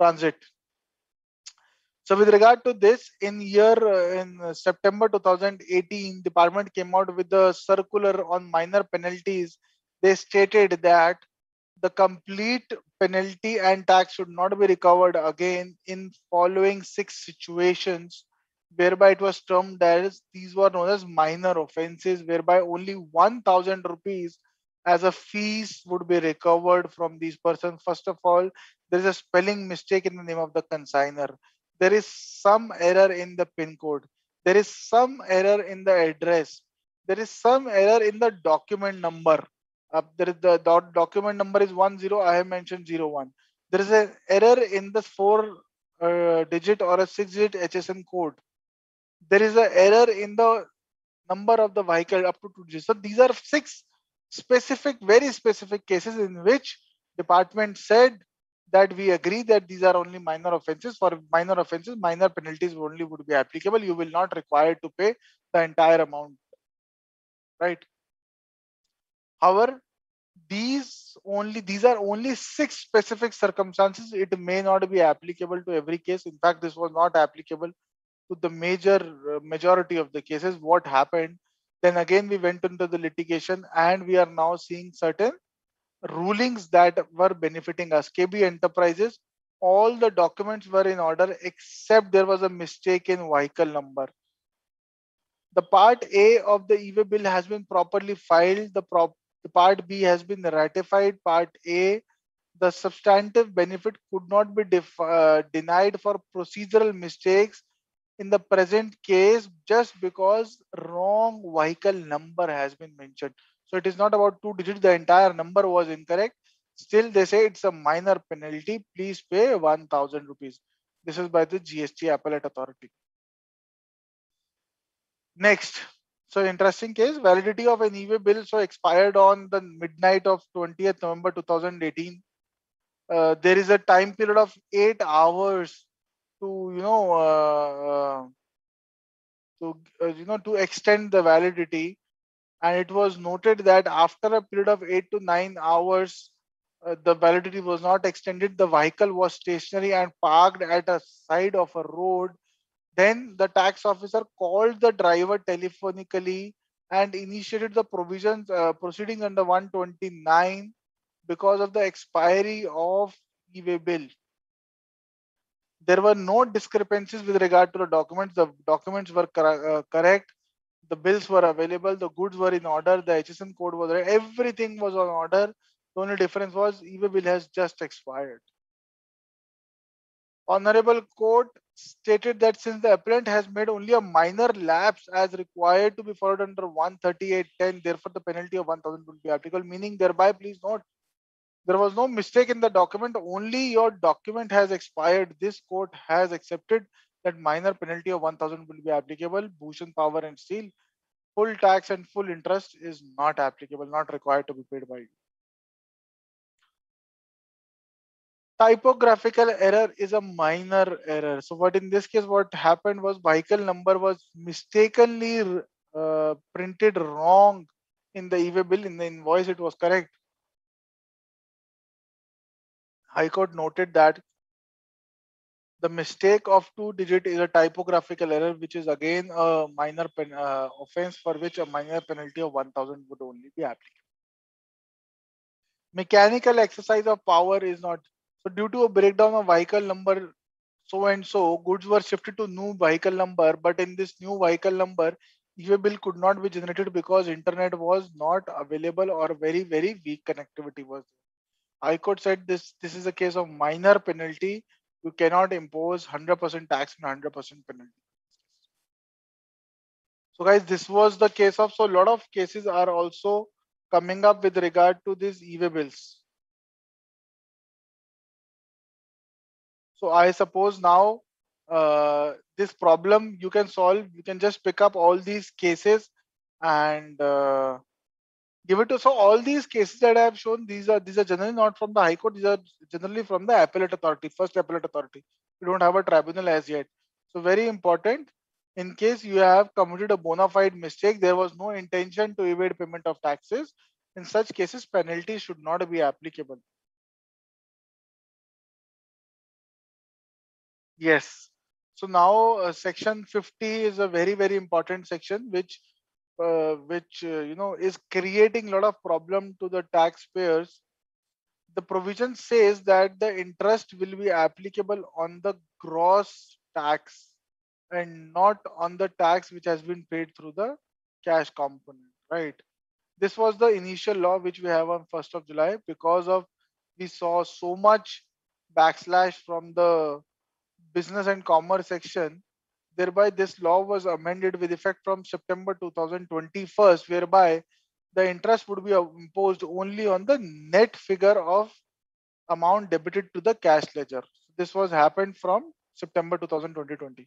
transit. So with regard to this, in September 2018, department came out with a circular on minor penalties. They stated that the complete penalty and tax should not be recovered again in following 6 situations, whereby it was termed as these were known as minor offenses, whereby only 1,000 rupees as a fees would be recovered from these persons. First of all, there is a spelling mistake in the name of the consigner. There is some error in the PIN code. There is some error in the address. There is some error in the document number. There is the document number is 10. I have mentioned 01. There is an error in the 4-digit or a 6-digit HSN code. There is an error in the number of the vehicle up to 2 digits. So these are 6 specific, very specific cases in which department said that we agree that these are only minor offenses. For minor offenses, minor penalties only would be applicable. You will not require to pay the entire amount, right? However, these are only 6 specific circumstances. It may not be applicable to every case. In fact, this was not applicable to the majority of the cases. What happened? Then again, we went into the litigation, and we are now seeing certain rulings that were benefiting us. KB Enterprises, all the documents were in order except there was a mistake in vehicle number. The part A of the e-way bill has been properly filed. The part B has been ratified. Part A, the substantive benefit could not be denied for procedural mistakes in the present case just because wrong vehicle number has been mentioned. So it is not about 2 digits. The entire number was incorrect. Still, they say it's a minor penalty. Please pay 1,000 rupees. This is by the GST Appellate Authority. Next, so interesting case, validity of an e-way bill so expired on the midnight of 20th November 2018. There is a time period of 8 hours to to extend the validity, and it was noted that after a period of 8 to 9 hours, the validity was not extended. The vehicle was stationary and parked at a side of a road. Then the tax officer called the driver telephonically and initiated the proceeding under 129 because of the expiry of e-way bill. There were no discrepancies with regard to the documents. The documents were correct. The bills were available. The goods were in order. The HSN code was there. Everything was on order. The only difference was e-way bill has just expired. Honorable Court stated that since the appellant has made only a minor lapse as required to be followed under 138.10, therefore the penalty of 1,000 will be applicable. Meaning, thereby, please note, there was no mistake in the document. Only your document has expired. This court has accepted that minor penalty of 1,000 will be applicable. Bhushan Power and Steel, full tax and full interest is not applicable, not required to be paid by you. Typographical error is a minor error. So what in this case, what happened was vehicle number was mistakenly printed wrong in the e-way bill. In the invoice, it was correct. High Court noted that the mistake of 2 digit is a typographical error, which is again a minor offense for which a minor penalty of 1,000 would only be applicable. Mechanical exercise of power is not. So due to a breakdown of vehicle number so and so, goods were shifted to new vehicle number, but in this new vehicle number, e-way bill could not be generated because internet was not available or very, very weak connectivity was there. High Court said this is a case of minor penalty. You cannot impose 100% tax and 100% penalty. So guys, this was the case of, so a lot of cases are also coming up with regard to these e-way bills. So I suppose now this problem you can solve. You can just pick up all these cases and give it to. So all these cases that I have shown, these are generally not from the High Court. These are generally from the Appellate Authority, first Appellate Authority. We don't have a tribunal as yet. So very important. In case you have committed a bona fide mistake, there was no intention to evade payment of taxes. In such cases, penalties should not be applicable. Yes. So now section 50 is a very, very important section which is creating a lot of problem to the taxpayers. The provision says that the interest will be applicable on the gross tax and not on the tax which has been paid through the cash component, right? This was the initial law which we have on 1st of July. Because of we saw so much backslash from the business and commerce section, thereby this law was amended with effect from September 2021, whereby the interest would be imposed only on the net figure of amount debited to the cash ledger. This was happened from September 2020.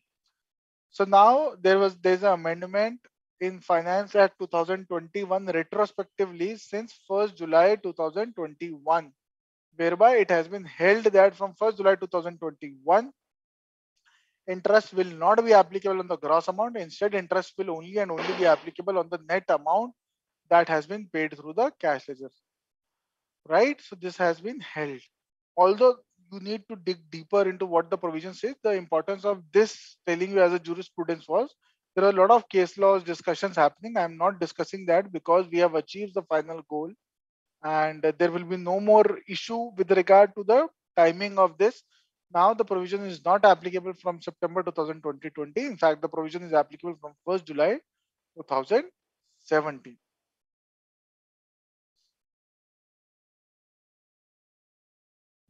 So now there's an amendment in Finance Act 2021 retrospectively since 1st July 2021, whereby it has been held that from 1st July 2021, interest will not be applicable on the gross amount. Instead, interest will only and only be applicable on the net amount that has been paid through the cash ledger. Right? So this has been held. Although you need to dig deeper into what the provision says, the importance of this telling you as a jurisprudence was there are a lot of case laws discussions happening. I'm not discussing that because we have achieved the final goal and there will be no more issue with regard to the timing of this. Now the provision is not applicable from September 2020. In fact, the provision is applicable from 1st July 2017.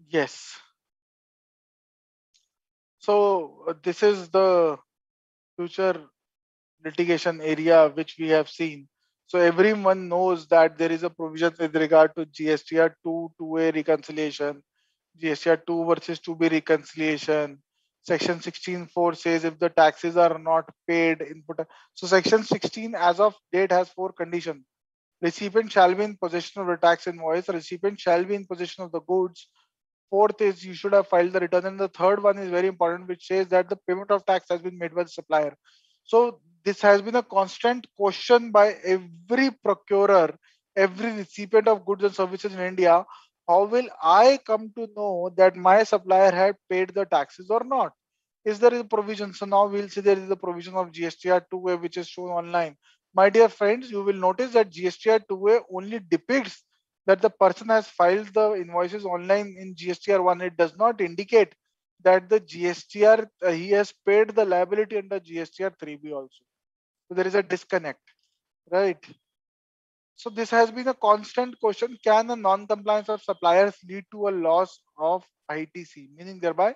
Yes. So this is the future litigation area which we have seen. So everyone knows that there is a provision with regard to GSTR 2 2A reconciliation, GSTR 2 versus 2B reconciliation. Section 16(4) says if the taxes are not paid, input. So section 16 as of date has 4 conditions. Recipient shall be in possession of the tax invoice. Recipient shall be in possession of the goods. Fourth is you should have filed the return. And the third one is very important, which says that the payment of tax has been made by the supplier. So this has been a constant question by every procurer, every recipient of goods and services in India. How will I come to know that my supplier had paid the taxes or not? Is there a provision? So now we'll see there is a provision of GSTR 2A which is shown online. My dear friends, you will notice that GSTR 2A only depicts that the person has filed the invoices online in GSTR 1. It does not indicate that the GSTR he has paid the liability under GSTR 3B also. So there is a disconnect, right? So this has been a constant question. Can a non-compliance of suppliers lead to a loss of ITC? Meaning thereby,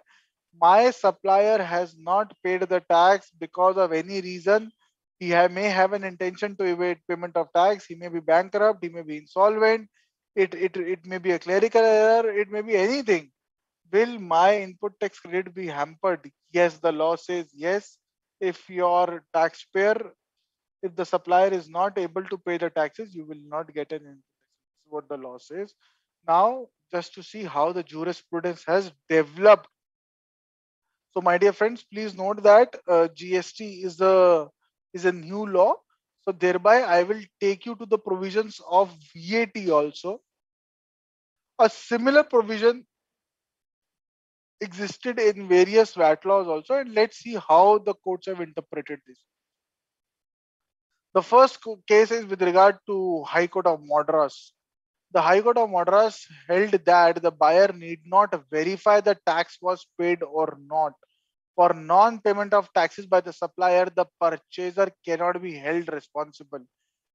my supplier has not paid the tax because of any reason. He may have an intention to evade payment of tax. He may be bankrupt. He may be insolvent. It may be a clerical error. It may be anything. Will my input tax credit be hampered? Yes, the law says yes. If your taxpayer, if the supplier is not able to pay the taxes, you will not get an input tax. This is what the law says. Now, just to see how the jurisprudence has developed. So, my dear friends, please note that GST is a new law. So, thereby, I will take you to the provisions of VAT also. A similar provision existed in various VAT laws also, and let's see how the courts have interpreted this. The first case is with regard to High Court of Madras. The High Court of Madras held that the buyer need not verify the tax was paid or not. For non-payment of taxes by the supplier, the purchaser cannot be held responsible.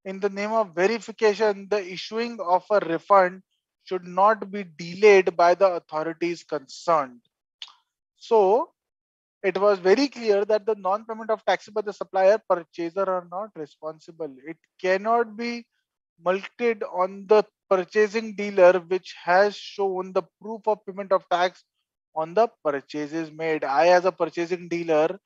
In the name of verification, the issuing of a refund should not be delayed by the authorities concerned. So, it was very clear that the non-payment of taxes by the supplier, purchaser are not responsible. It cannot be mulcted on the purchasing dealer which has shown the proof of payment of tax on the purchases made. I as a purchasing dealer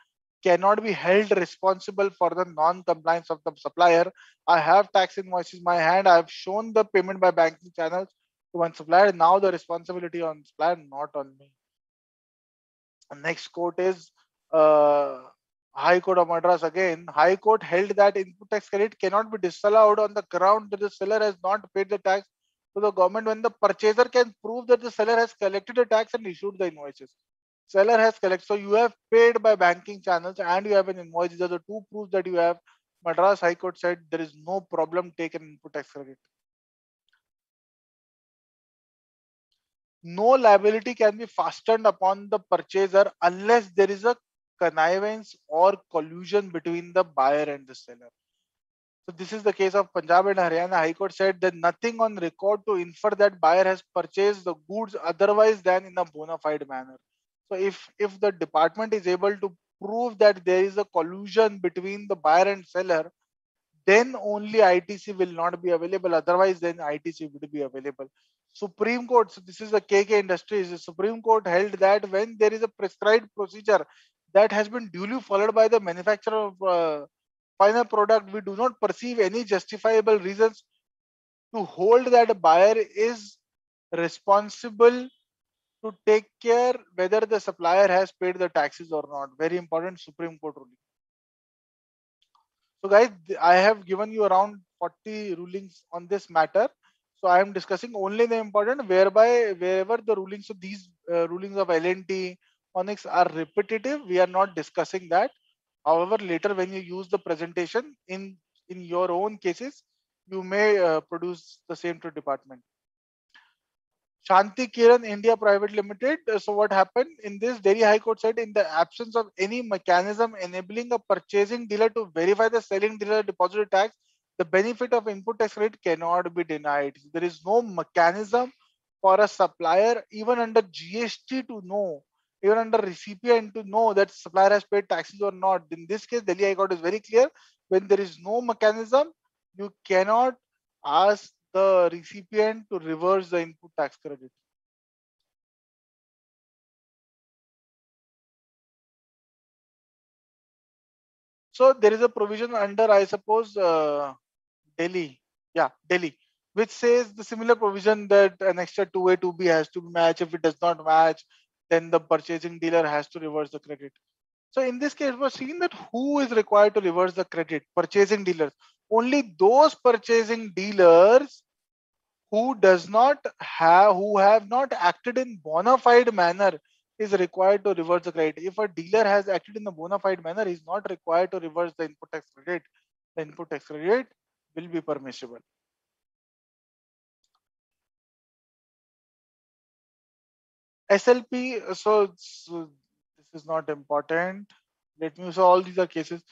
cannot be held responsible for the non-compliance of the supplier. I have tax invoices in my hand. I have shown the payment by banking channels to one supplier. Now the responsibility on supplier, not on me. Next court is High Court of Madras again. High Court held that input tax credit cannot be disallowed on the ground that the seller has not paid the tax to the government when the purchaser can prove that the seller has collected the tax and issued the invoices. seller has collected. So you have paid by banking channels and you have an invoice. These are the two proofs that you have. Madras High Court said there is no problem taken input tax credit. No liability can be fastened upon the purchaser unless there is a connivance or collusion between the buyer and the seller. So this is the case of Punjab and Haryana. High Court said that nothing on record to infer that buyer has purchased the goods otherwise than in a bona fide manner. So if the department is able to prove that there is a collusion between the buyer and seller, then only ITC will not be available. Otherwise, then ITC would be available. Supreme Court, so this is the KK Industries. The Supreme Court held that when there is a prescribed procedure that has been duly followed by the manufacturer of final product, we do not perceive any justifiable reasons to hold that a buyer is responsible to take care whether the supplier has paid the taxes or not. Very important Supreme Court ruling. So guys, I have given you around 40 rulings on this matter. So I am discussing only the important whereby wherever the rulings, so these rulings of L&T, Onyx are repetitive. We are not discussing that. However, later when you use the presentation in your own cases, you may produce the same to department. Shanti Kiran India Private Limited. So what happened in this? Delhi High Court said in the absence of any mechanism enabling a purchasing dealer to verify the selling dealer deposited tax, the benefit of input tax credit cannot be denied. There is no mechanism for a supplier, even under GST, to know, even under recipient to know that supplier has paid taxes or not. In this case, Delhi High Court is very clear. When there is no mechanism, you cannot ask the recipient to reverse the input tax credit. So there is a provision under, I suppose, Delhi, which says the similar provision that an extra 2A, 2B has to match. If it does not match, then the purchasing dealer has to reverse the credit. So in this case, we're seeing that who is required to reverse the credit? Purchasing dealers. Only those purchasing dealers who have not acted in bona fide manner is required to reverse the credit. If a dealer has acted in a bona fide manner, he is not required to reverse the input tax credit. The input tax credit will be permissible. SLP, so this is not important. Let me, so all these are cases.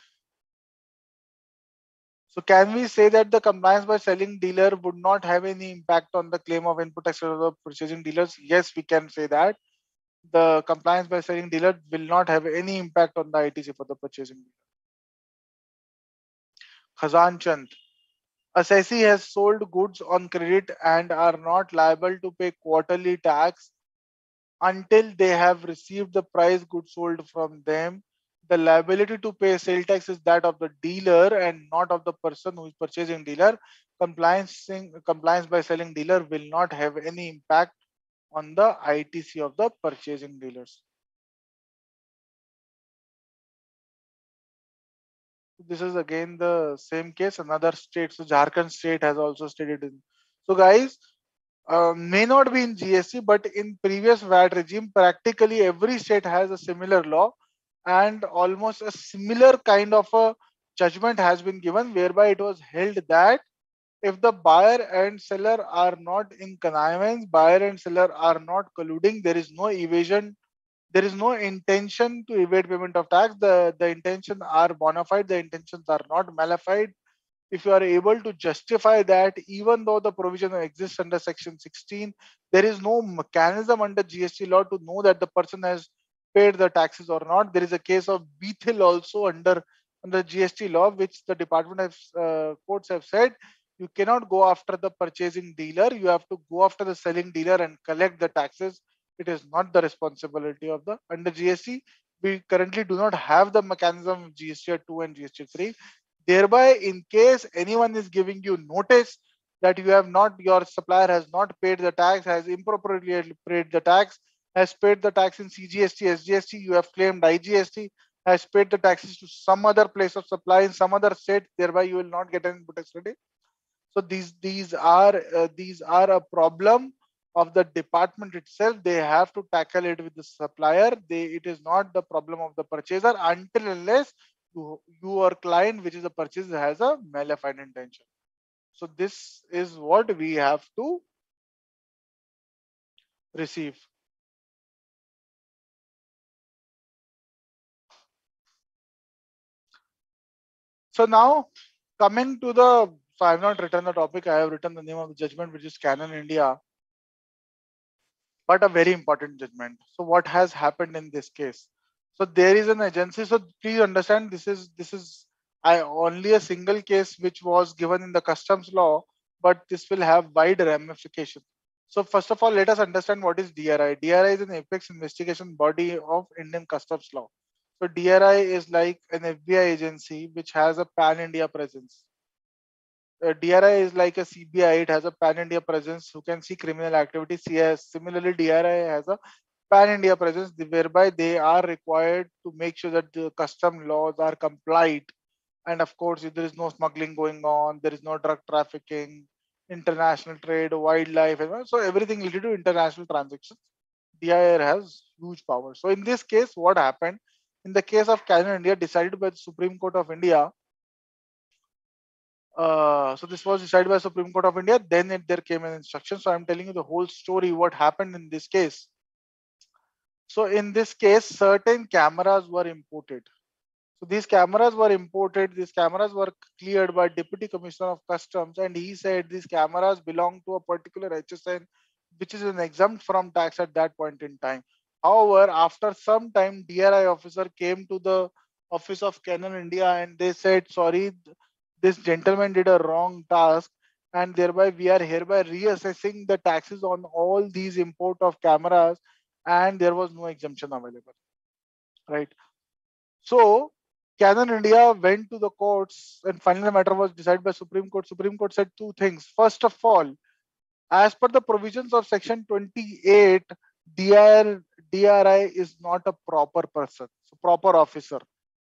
So can we say that the compliance by selling dealer would not have any impact on the claim of input tax credit of purchasing dealers? Yes, we can say that. The compliance by selling dealer will not have any impact on the ITC for the purchasing dealer. Khazan Chand. Assessee has sold goods on credit and are not liable to pay quarterly tax until they have received the price goods sold from them. The liability to pay sale tax is that of the dealer and not of the person who is purchasing dealer. Compliance by selling dealer will not have any impact on the ITC of the purchasing dealers. This is again the same case, another state. So Jharkhand state has also stated in. So guys, may not be in GST, but in previous VAT regime, practically every state has a similar law, and almost a similar kind of a judgment has been given, whereby it was held that if the buyer and seller are not in connivance, buyer and seller are not colluding, there is no evasion, there is no intention to evade payment of tax. The intentions are bona fide, the intentions are not malified. If you are able to justify that, even though the provision exists under section 16, there is no mechanism under GST law to know that the person has paid the taxes or not. There is a case of Beethil also under GST law, which the department of courts have said you cannot go after the purchasing dealer, you have to go after the selling dealer and collect the taxes. It is not the responsibility of the under GST. We currently do not have the mechanism of GST 2 and GST 3. Thereby, in case anyone is giving you notice that your supplier has not paid the tax, has improperly paid the tax, has paid the tax in CGST, SGST, you have claimed IGST, has paid the taxes to some other place of supply in some other state, thereby you will not get an input tax credit. So these are a problem of the department itself. They have to tackle it with the supplier. It is not the problem of the purchaser until unless your client, which is the purchaser, has a malevolent intention. So this is what we have to receive. So now coming to the, so I have not written the topic, I have written the name of the judgment, which is Canon India, but a very important judgment. So what has happened in this case? So there is an agency. So please understand, this is I only a single case which was given in the customs law, but this will have wide ramifications. So first of all, let us understand what is DRI. DRI is an apex investigation body of Indian customs law. So DRI is like an FBI agency which has a pan-India presence. DRI is like a CBI. It has a pan-India presence who can see criminal activity. Similarly, DRI has a pan-India presence whereby they are required to make sure that the custom laws are complied. And of course, if there is no smuggling going on, there is no drug trafficking, international trade, wildlife, so everything related to international transactions. DIR has huge power. So in this case, what happened? In the case of Canon India, decided by the Supreme Court of India, so this was decided by Supreme Court of India. Then there came an instruction. So I'm telling you the whole story, what happened in this case. So in this case, certain cameras were imported. So these cameras were imported. These cameras were cleared by Deputy Commissioner of Customs, and he said these cameras belong to a particular HSN, which is an exempt from tax at that point in time. However, after some time, DRI officer came to the office of Canon India and they said, sorry, this gentleman did a wrong task, and thereby we are hereby reassessing the taxes on all these import of cameras, and there was no exemption available, right? So Canon India went to the courts, and finally the matter was decided by Supreme Court. Supreme Court said two things. First of all, as per the provisions of Section 28, DRI is not a proper person, so proper officer.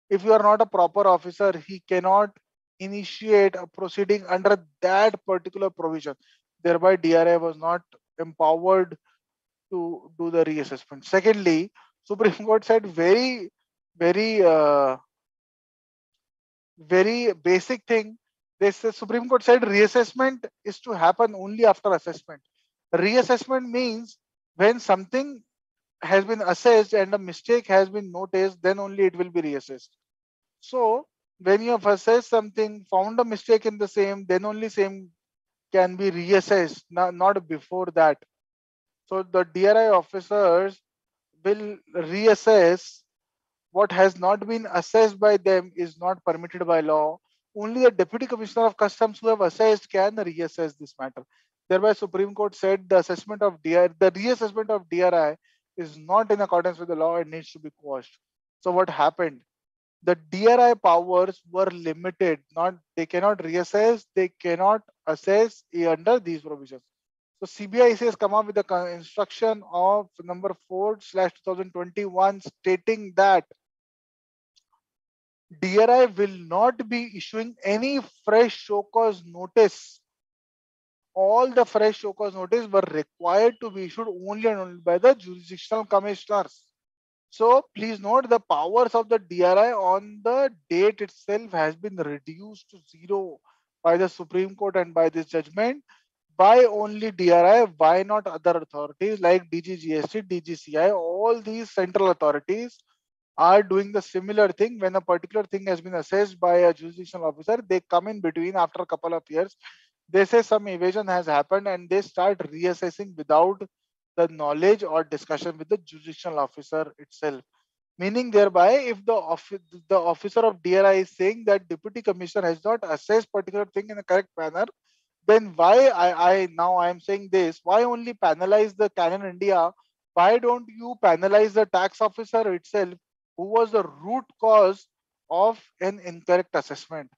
If you are not a proper officer, he cannot initiate a proceeding under that particular provision. Thereby, DRI was not empowered to do the reassessment. Secondly, Supreme Court said very, very basic thing. This the Supreme Court said reassessment is to happen only after assessment. Reassessment means when something has been assessed and a mistake has been noticed, then only it will be reassessed. So when you have assessed something, found a mistake in the same, then only same can be reassessed, not before that. So the DRI officers will reassess what has not been assessed by them is not permitted by law. Only the Deputy Commissioner of Customs who have assessed can reassess this matter. Thereby, Supreme Court said the assessment of the reassessment of DRI is not in accordance with the law and needs to be quashed. So what happened? The DRI powers were limited. Not they cannot reassess, they cannot assess under these provisions. So CBIC has come up with the instruction of number 4/2021 stating that DRI will not be issuing any fresh show cause notice. All the fresh show cause notice were required to be issued only and only by the jurisdictional commissioners. So please note the powers of the DRI on the date itself has been reduced to zero by the Supreme Court and by this judgment. Why only DRI? Why not other authorities like DGGST, DGCI? All these central authorities are doing the similar thing. When a particular thing has been assessed by a jurisdictional officer, they come in between after a couple of years. They say some evasion has happened and they start reassessing without the knowledge or discussion with the jurisdictional officer itself. Meaning thereby, if the officer of DRI is saying that deputy commissioner has not assessed particular thing in a correct manner, then why I am saying this, why only penalize the Canon India? Why don't you penalize the tax officer itself who was the root cause of an incorrect assessment?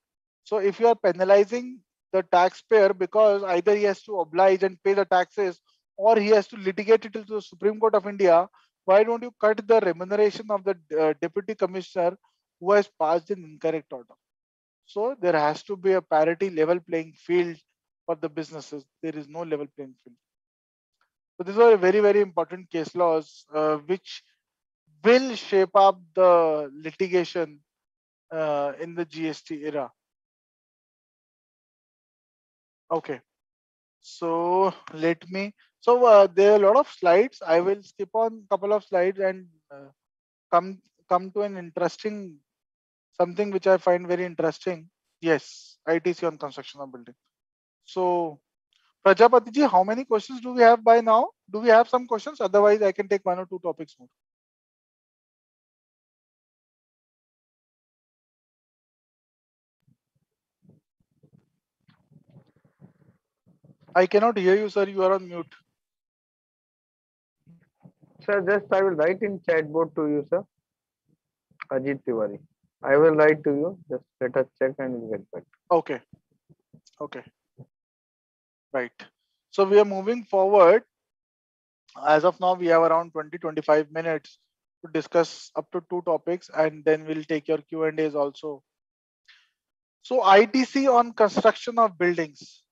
So if you are penalizing the taxpayer because either he has to oblige and pay the taxes or he has to litigate it to the Supreme Court of India, why don't you cut the remuneration of the deputy commissioner who has passed an incorrect order? So there has to be a parity level playing field for the businesses. There is no level playing field. So these are very, very important case laws which will shape up the litigation in the GST era. Okay, so let me. So there are a lot of slides. I will skip on couple of slides and come come to an interesting something which I find very interesting. Yes, ITC on construction of building. So Prajapati ji, how many questions do we have by now? Do we have some questions? Otherwise, I can take one or two topics more. I cannot hear you, sir. You are on mute. Sir, just I will write in chat board to you, sir. Ajit Tiwari. I will write to you. Just let us check and we'll get back. Okay. Okay. Right. So we are moving forward. As of now, we have around 20-25 minutes to discuss up to two topics, and then we'll take your Q&As also. So ITC on construction of buildings.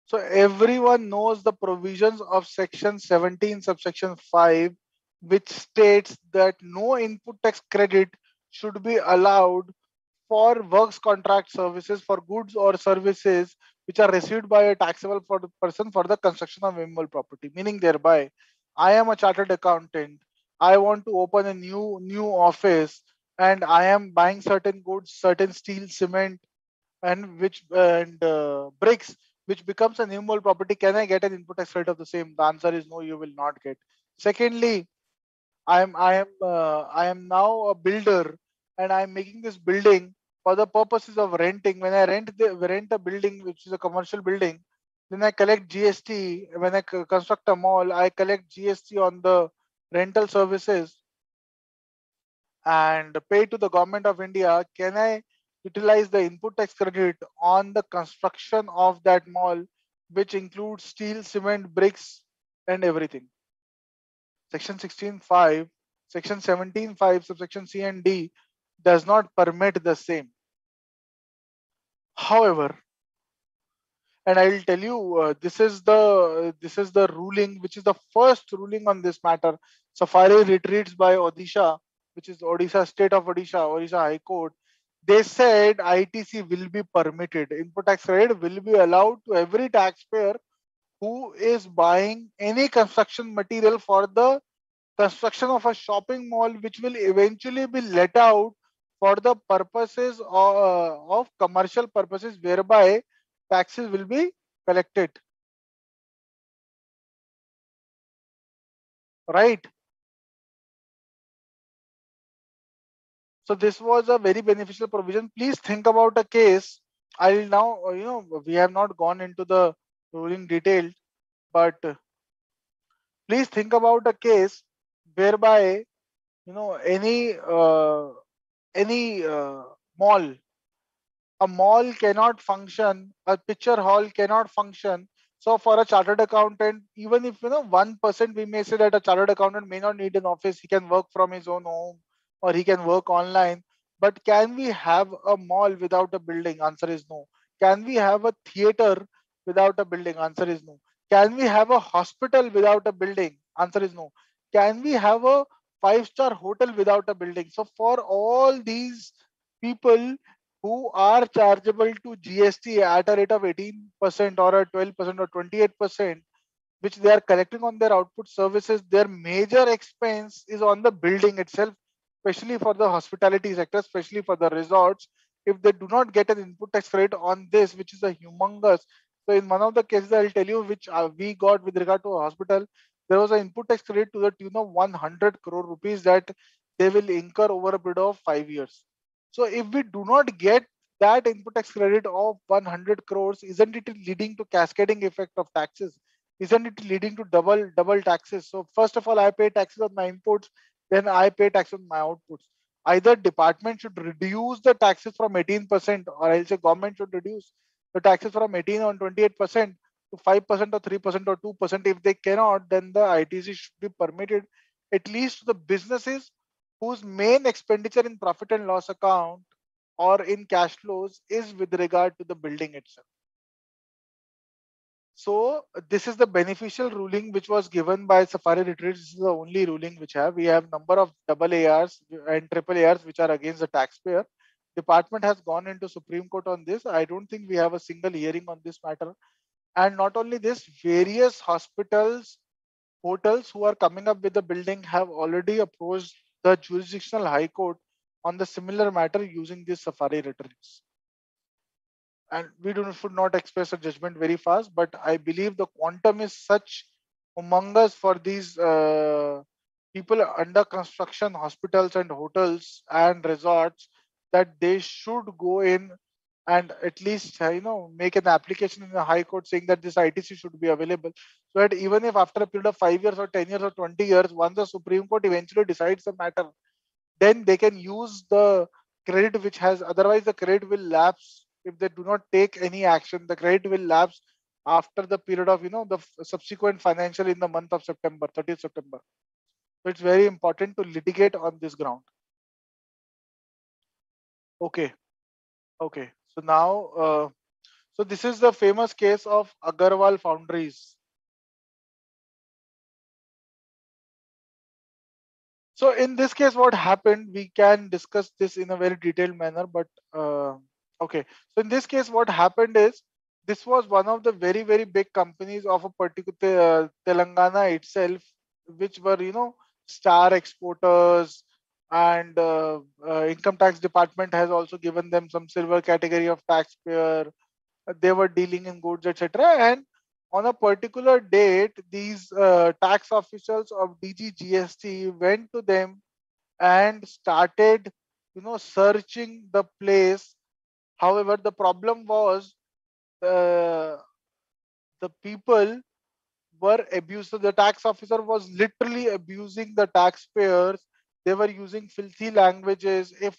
So everyone knows the provisions of section 17 subsection 5, which states that no input tax credit should be allowed for works contract services for goods or services which are received by a taxable for the person for the construction of immovable property. Meaning thereby, I am a chartered accountant. I want to open a new office, and I am buying certain goods, certain steel, cement, and bricks, which becomes an immovable property. Can I get an input tax rate of the same? The answer is no, you will not get. Secondly, I am now a builder, and I am making this building for the purposes of renting. When I rent a building which is a commercial building, then I collect GST. When I construct a mall, I collect GST on the rental services and pay to the government of India. Can I utilize the input tax credit on the construction of that mall, which includes steel, cement, bricks, and everything? Section 16(5), Section 17(5), subsection C and D does not permit the same. However, and I will tell you, this is the ruling, which is the first ruling on this matter. Safari retreats by Odisha, which is Odisha state of Odisha High Court. They said ITC will be permitted. Input tax credit will be allowed to every taxpayer who is buying any construction material for the construction of a shopping mall, which will eventually be let out for the purposes of commercial purposes, whereby taxes will be collected. Right. So this was a very beneficial provision. Please think about a case. I'll now, we have not gone into the ruling detail, but please think about a case whereby any mall, a mall cannot function, a picture hall cannot function. So for a chartered accountant, even if 1%, we may say that a chartered accountant may not need an office, he can work from his own home or he can work online. But can we have a mall without a building? Answer is no. Can we have a theater without a building? Answer is no. Can we have a hospital without a building? Answer is no. Can we have a five-star hotel without a building? So for all these people who are chargeable to GST at a rate of 18% or a 12% or 28%, which they are collecting on their output services, their major expense is on the building itself, especially for the hospitality sector, especially for the resorts. If they do not get an input tax rate on this, which is a humongous. So in one of the cases, I'll tell you, which we got with regard to a hospital, there was an input tax credit to the tune of 100 crore rupees that they will incur over a period of 5 years. So if we do not get that input tax credit of 100 crores, isn't it leading to cascading effect of taxes? Isn't it leading to double taxes? So first of all, I pay taxes on my inputs, then I pay tax on my outputs. Either department should reduce the taxes from 18%, or I'll say government should reduce the taxes from 18 on 28% to 5% or 3% or 2%. If they cannot, then the ITC should be permitted, at least to the businesses whose main expenditure in profit and loss account or in cash flows is with regard to the building itself. So this is the beneficial ruling which was given by Safari Retreats. This is the only ruling which we have number of double ARs and triple ARs which are against the taxpayer. Department has gone into Supreme Court on this. I don't think we have a single hearing on this matter. And not only this, various hospitals, hotels who are coming up with the building have already approached the jurisdictional high court on the similar matter using this Safari Retreats. And we should not express a judgment very fast, but I believe the quantum is such humongous for these people under construction, hospitals and hotels and resorts, that they should go in and at least make an application in the high court saying that this ITC should be available, so that even if after a period of 5 years or 10 years or 20 years, once the Supreme Court eventually decides the matter, then they can use the credit which has, otherwise the credit will lapse if they do not take any action. The credit will lapse after the period of the subsequent financial in the month of September, 30th September. So it's very important to litigate on this ground. Okay. So now so this is the famous case of Agarwal Foundries. So in this case, what happened, we can discuss this in a very detailed manner, but okay. So in this case, what happened is, this was one of the very, very big companies of a particular Telangana itself, which were, star exporters, and income tax department has also given them some silver category of taxpayer. They were dealing in goods, etc. And on a particular date, these tax officials of DGGST went to them and started, searching the place. However, the problem was the people were abused. So the tax officer was literally abusing the taxpayers. They were using filthy languages. If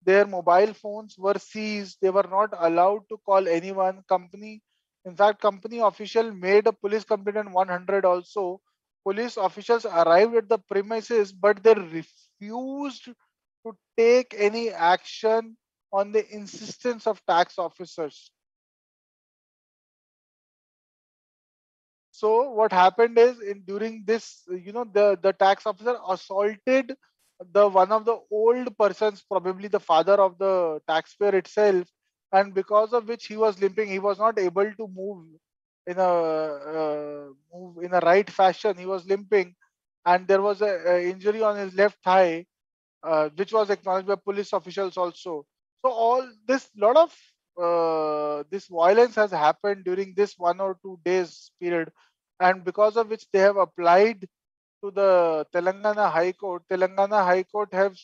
their mobile phones were seized, they were not allowed to call anyone. In fact, company official made a police complaint on 100 also. Police officials arrived at the premises, but they refused to take any action on the insistence of tax officers. So what happened is, during this, the tax officer assaulted the one of the old persons, probably the father of the taxpayer itself, and because of which he was limping. He was not able to move in a right fashion. He was limping, and there was a injury on his left thigh, which was acknowledged by police officials also. So all this, lot of this violence has happened during this 1 or 2 days period, and because of which they have applied to the Telangana High Court. Telangana High Court have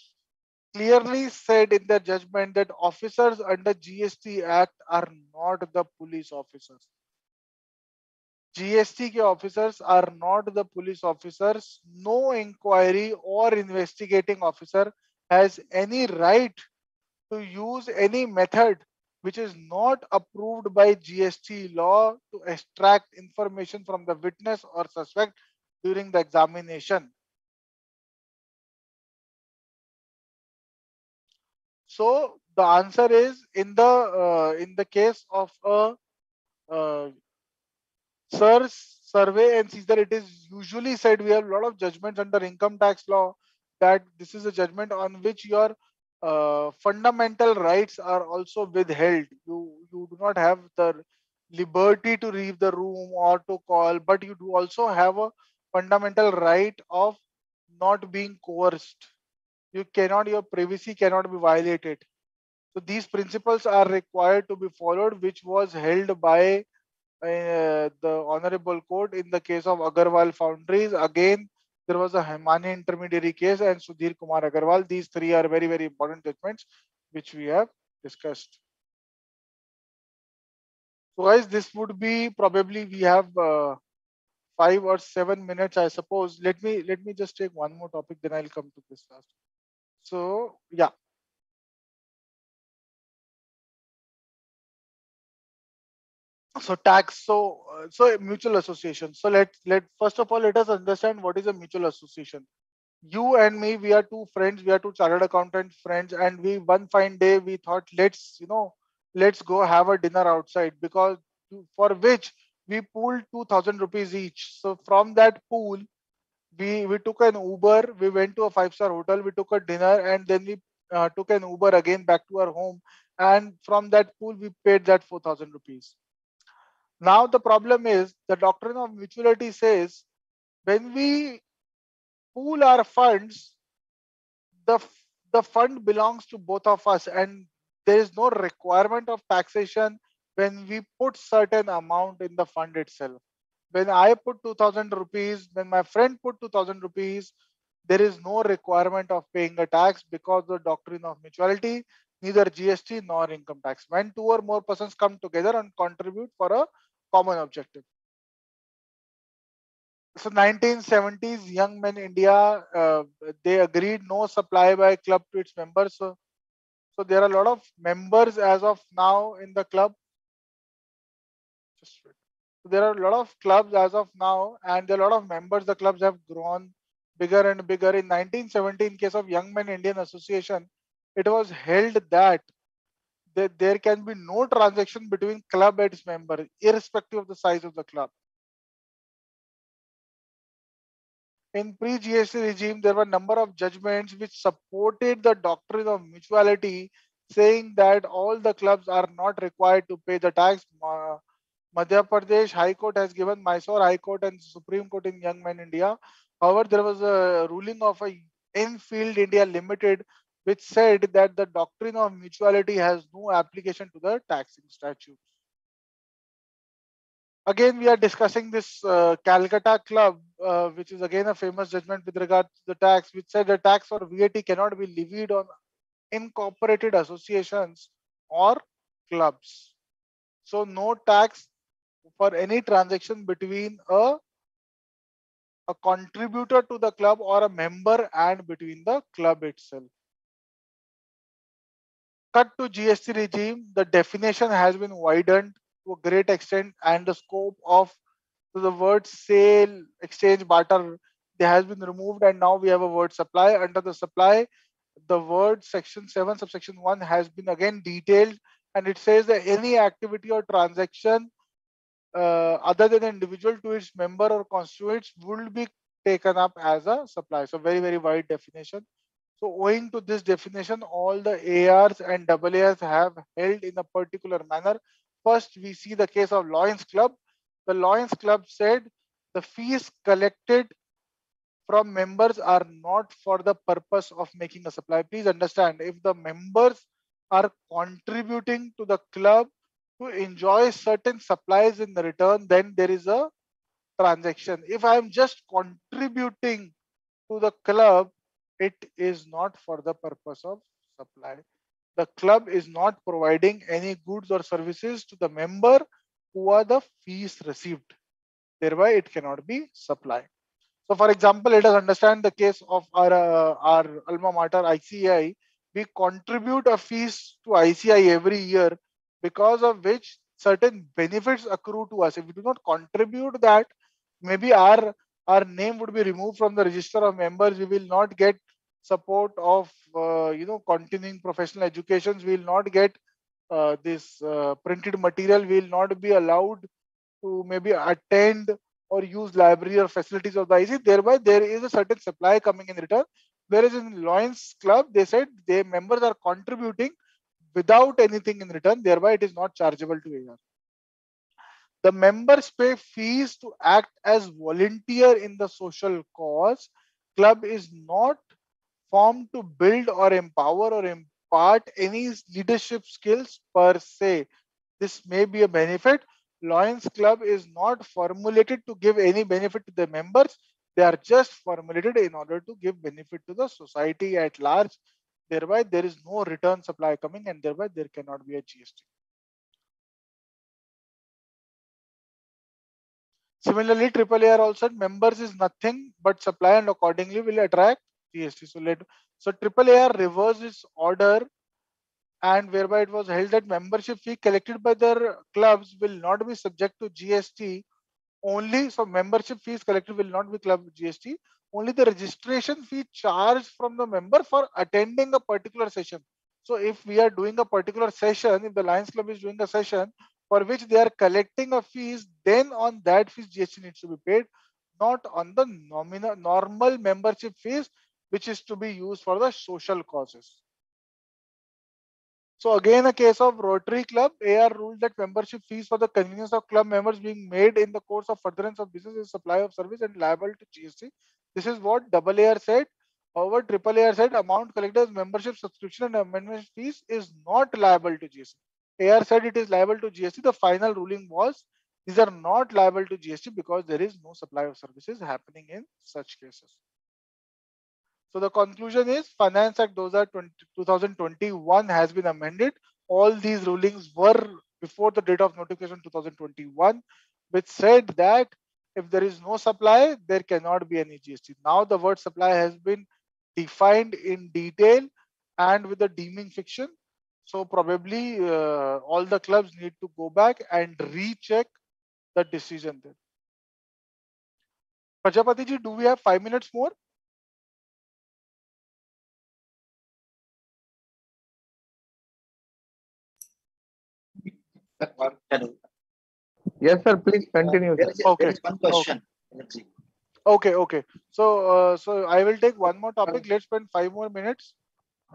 clearly said in their judgment that officers under GST Act are not the police officers. GST ke officers are not the police officers. No inquiry or investigating officer has any right to use any method which is not approved by GST law to extract information from the witness or suspect during the examination. So the answer is, in the case of a survey and seizure, it is usually said, we have a lot of judgments under income tax law, that this is a judgment on which your fundamental rights are also withheld. You do not have the liberty to leave the room or to call, but you do also have a fundamental right of not being coerced. Your privacy cannot be violated. So these principles are required to be followed, which was held by the Honorable Court in the case of Agarwal Foundries. Again, there was a Himani intermediary case and Sudhir Kumar Agarwal. These three are very, very important judgments which we have discussed. So guys, this would be, probably we have 5 or 7 minutes, I suppose. Let me just take one more topic, then I'll come to this last. So yeah. So tax, so mutual association. So let first of all, let us understand what is a mutual association. You and me, we are two friends, we are two chartered accountant friends, and we, one fine day, we thought, let's go have a dinner outside, because for which we pooled 2,000 rupees each. So from that pool, we took an Uber, we went to a 5-star hotel, we took a dinner, and then we took an Uber again back to our home. And from that pool, we paid that 4,000 rupees. Now the problem is the doctrine of mutuality says when we pool our funds, the the fund belongs to both of us, and there is no requirement of taxation when we put certain amount in the fund itself. When I put 2,000 rupees, when my friend put 2,000 rupees, there is no requirement of paying a tax because the doctrine of mutuality, neither GST nor income tax. When two or more persons come together and contribute for a common objective. So 1970s, Young Men India, they agreed no supply by club to its members. So there are a lot of members as of now in the club. Just wait. So there are a lot of clubs as of now, and there are a lot of members. The clubs have grown bigger and bigger. In 1970, in case of Young Men Indian Association, it was held that there can be no transaction between club and its member, irrespective of the size of the club. In pre-GST regime, there were a number of judgments which supported the doctrine of mutuality, saying that all the clubs are not required to pay the tax. Madhya Pradesh High Court has given Mysore High Court and Supreme Court in Young Men India. However, there was a ruling of a Enfield India Limited which said that the doctrine of mutuality has no application to the taxing statutes. Again, we are discussing this Calcutta Club, which is again a famous judgment with regard to the tax, which said the tax or VAT cannot be levied on incorporated associations or clubs. So no tax for any transaction between a contributor to the club or a member and between the club itself. Cut to GST regime, the definition has been widened to a great extent, and the scope of the word sale, exchange, barter, they has been removed, and now we have a word supply. Under the supply, the word section 7 subsection 1 has been again detailed, and it says that any activity or transaction other than individual to its member or constituents will be taken up as a supply. So very, very wide definition. So owing to this definition, all the ARs and AAs have held in a particular manner. First, we see the case of Lions Club. The Lions Club said the fees collected from members are not for the purpose of making a supply. Please understand, if the members are contributing to the club to enjoy certain supplies in the return, then there is a transaction. If I am just contributing to the club, it is not for the purpose of supply. The club is not providing any goods or services to the member who are the fees received. Thereby, it cannot be supply. So, for example, let us understand the case of our alma mater ICAI. We contribute a fees to ICAI every year, because of which certain benefits accrue to us. If we do not contribute that, maybe our name would be removed from the register of members. We will not get support of continuing professional educations. We will not get this printed material. We will not be allowed to maybe attend or use library or facilities of the IC. Thereby, there is a certain supply coming in return. Whereas in Lions Club, they said their members are contributing without anything in return. Thereby, it is not chargeable to AR. The members pay fees to act as volunteer in the social cause. Club is not formed to build or empower or impart any leadership skills per se. This may be a benefit. Lions Club is not formulated to give any benefit to the members. They are just formulated in order to give benefit to the society at large. Thereby, there is no return supply coming, and thereby there cannot be a GST. Similarly, AAA also members is nothing but supply, and accordingly will attract GST. So AAA reversed its order, and whereby it was held that membership fee collected by their clubs will not be subject to GST only. So membership fees collected will not be club GST. Only the registration fee charged from the member for attending a particular session. So if we are doing a particular session, if the Lions Club is doing a session, for which they are collecting a fees, then on that fees GST needs to be paid, not on the normal membership fees, which is to be used for the social causes. So again, a case of Rotary Club, AR ruled that membership fees for the convenience of club members being made in the course of furtherance of business is supply of service and liable to GST. This is what AAR said. However, AAR said amount collected as membership, subscription and amendment fees is not liable to GST. AR said it is liable to GST. The final ruling was these are not liable to GST because there is no supply of services happening in such cases. So the conclusion is Finance Act 2021 has been amended. All these rulings were before the date of notification 2021, which said that if there is no supply, there cannot be any GST. Now the word supply has been defined in detail and with the deeming fiction. So probably all the clubs need to go back and recheck the decision there. Prajapati ji, do we have 5 minutes more? Yes, sir. Please continue. There Sir. is one question. Let's see. Okay. So I will take one more topic. Let's spend 5 more minutes.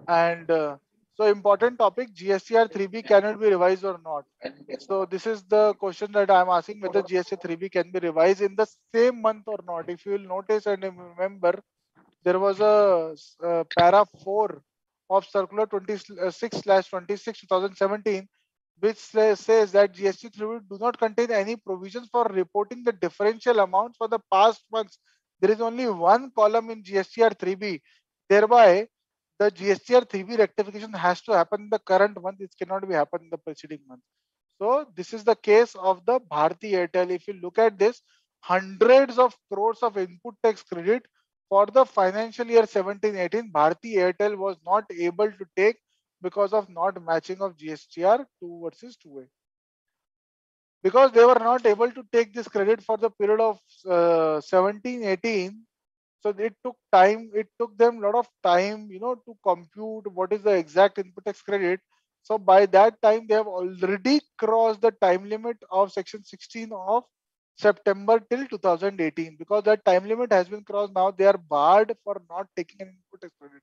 And so important topic, GSTR 3B cannot be revised or not. So this is the question that I'm asking, whether GSTR 3B can be revised in the same month or not. If you will notice and remember, there was a para 4 of circular 26/26/2017, which says that GST 3B do not contain any provisions for reporting the differential amounts for the past months. There is only one column in GSTR 3B. Thereby, the GSTR 3B rectification has to happen in the current month. It cannot be happen in the preceding month. So this is the case of the Bharti Airtel. If you look at this, hundreds of crores of input tax credit for the financial year 17-18, Bharti Airtel was not able to take because of not matching of GSTR 2 versus 2A. Because they were not able to take this credit for the period of 17-18, so it took time. It took them a lot of time, to compute what is the exact input tax credit. So by that time, they have already crossed the time limit of Section 16 of September till 2018. Because that time limit has been crossed, now they are barred for not taking an input tax credit.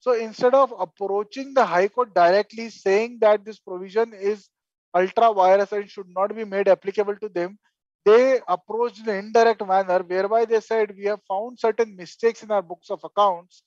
So instead of approaching the High Court directly saying that this provision is ultra virus and should not be made applicable to them, they approached in an indirect manner whereby they said we have found certain mistakes in our books of accounts,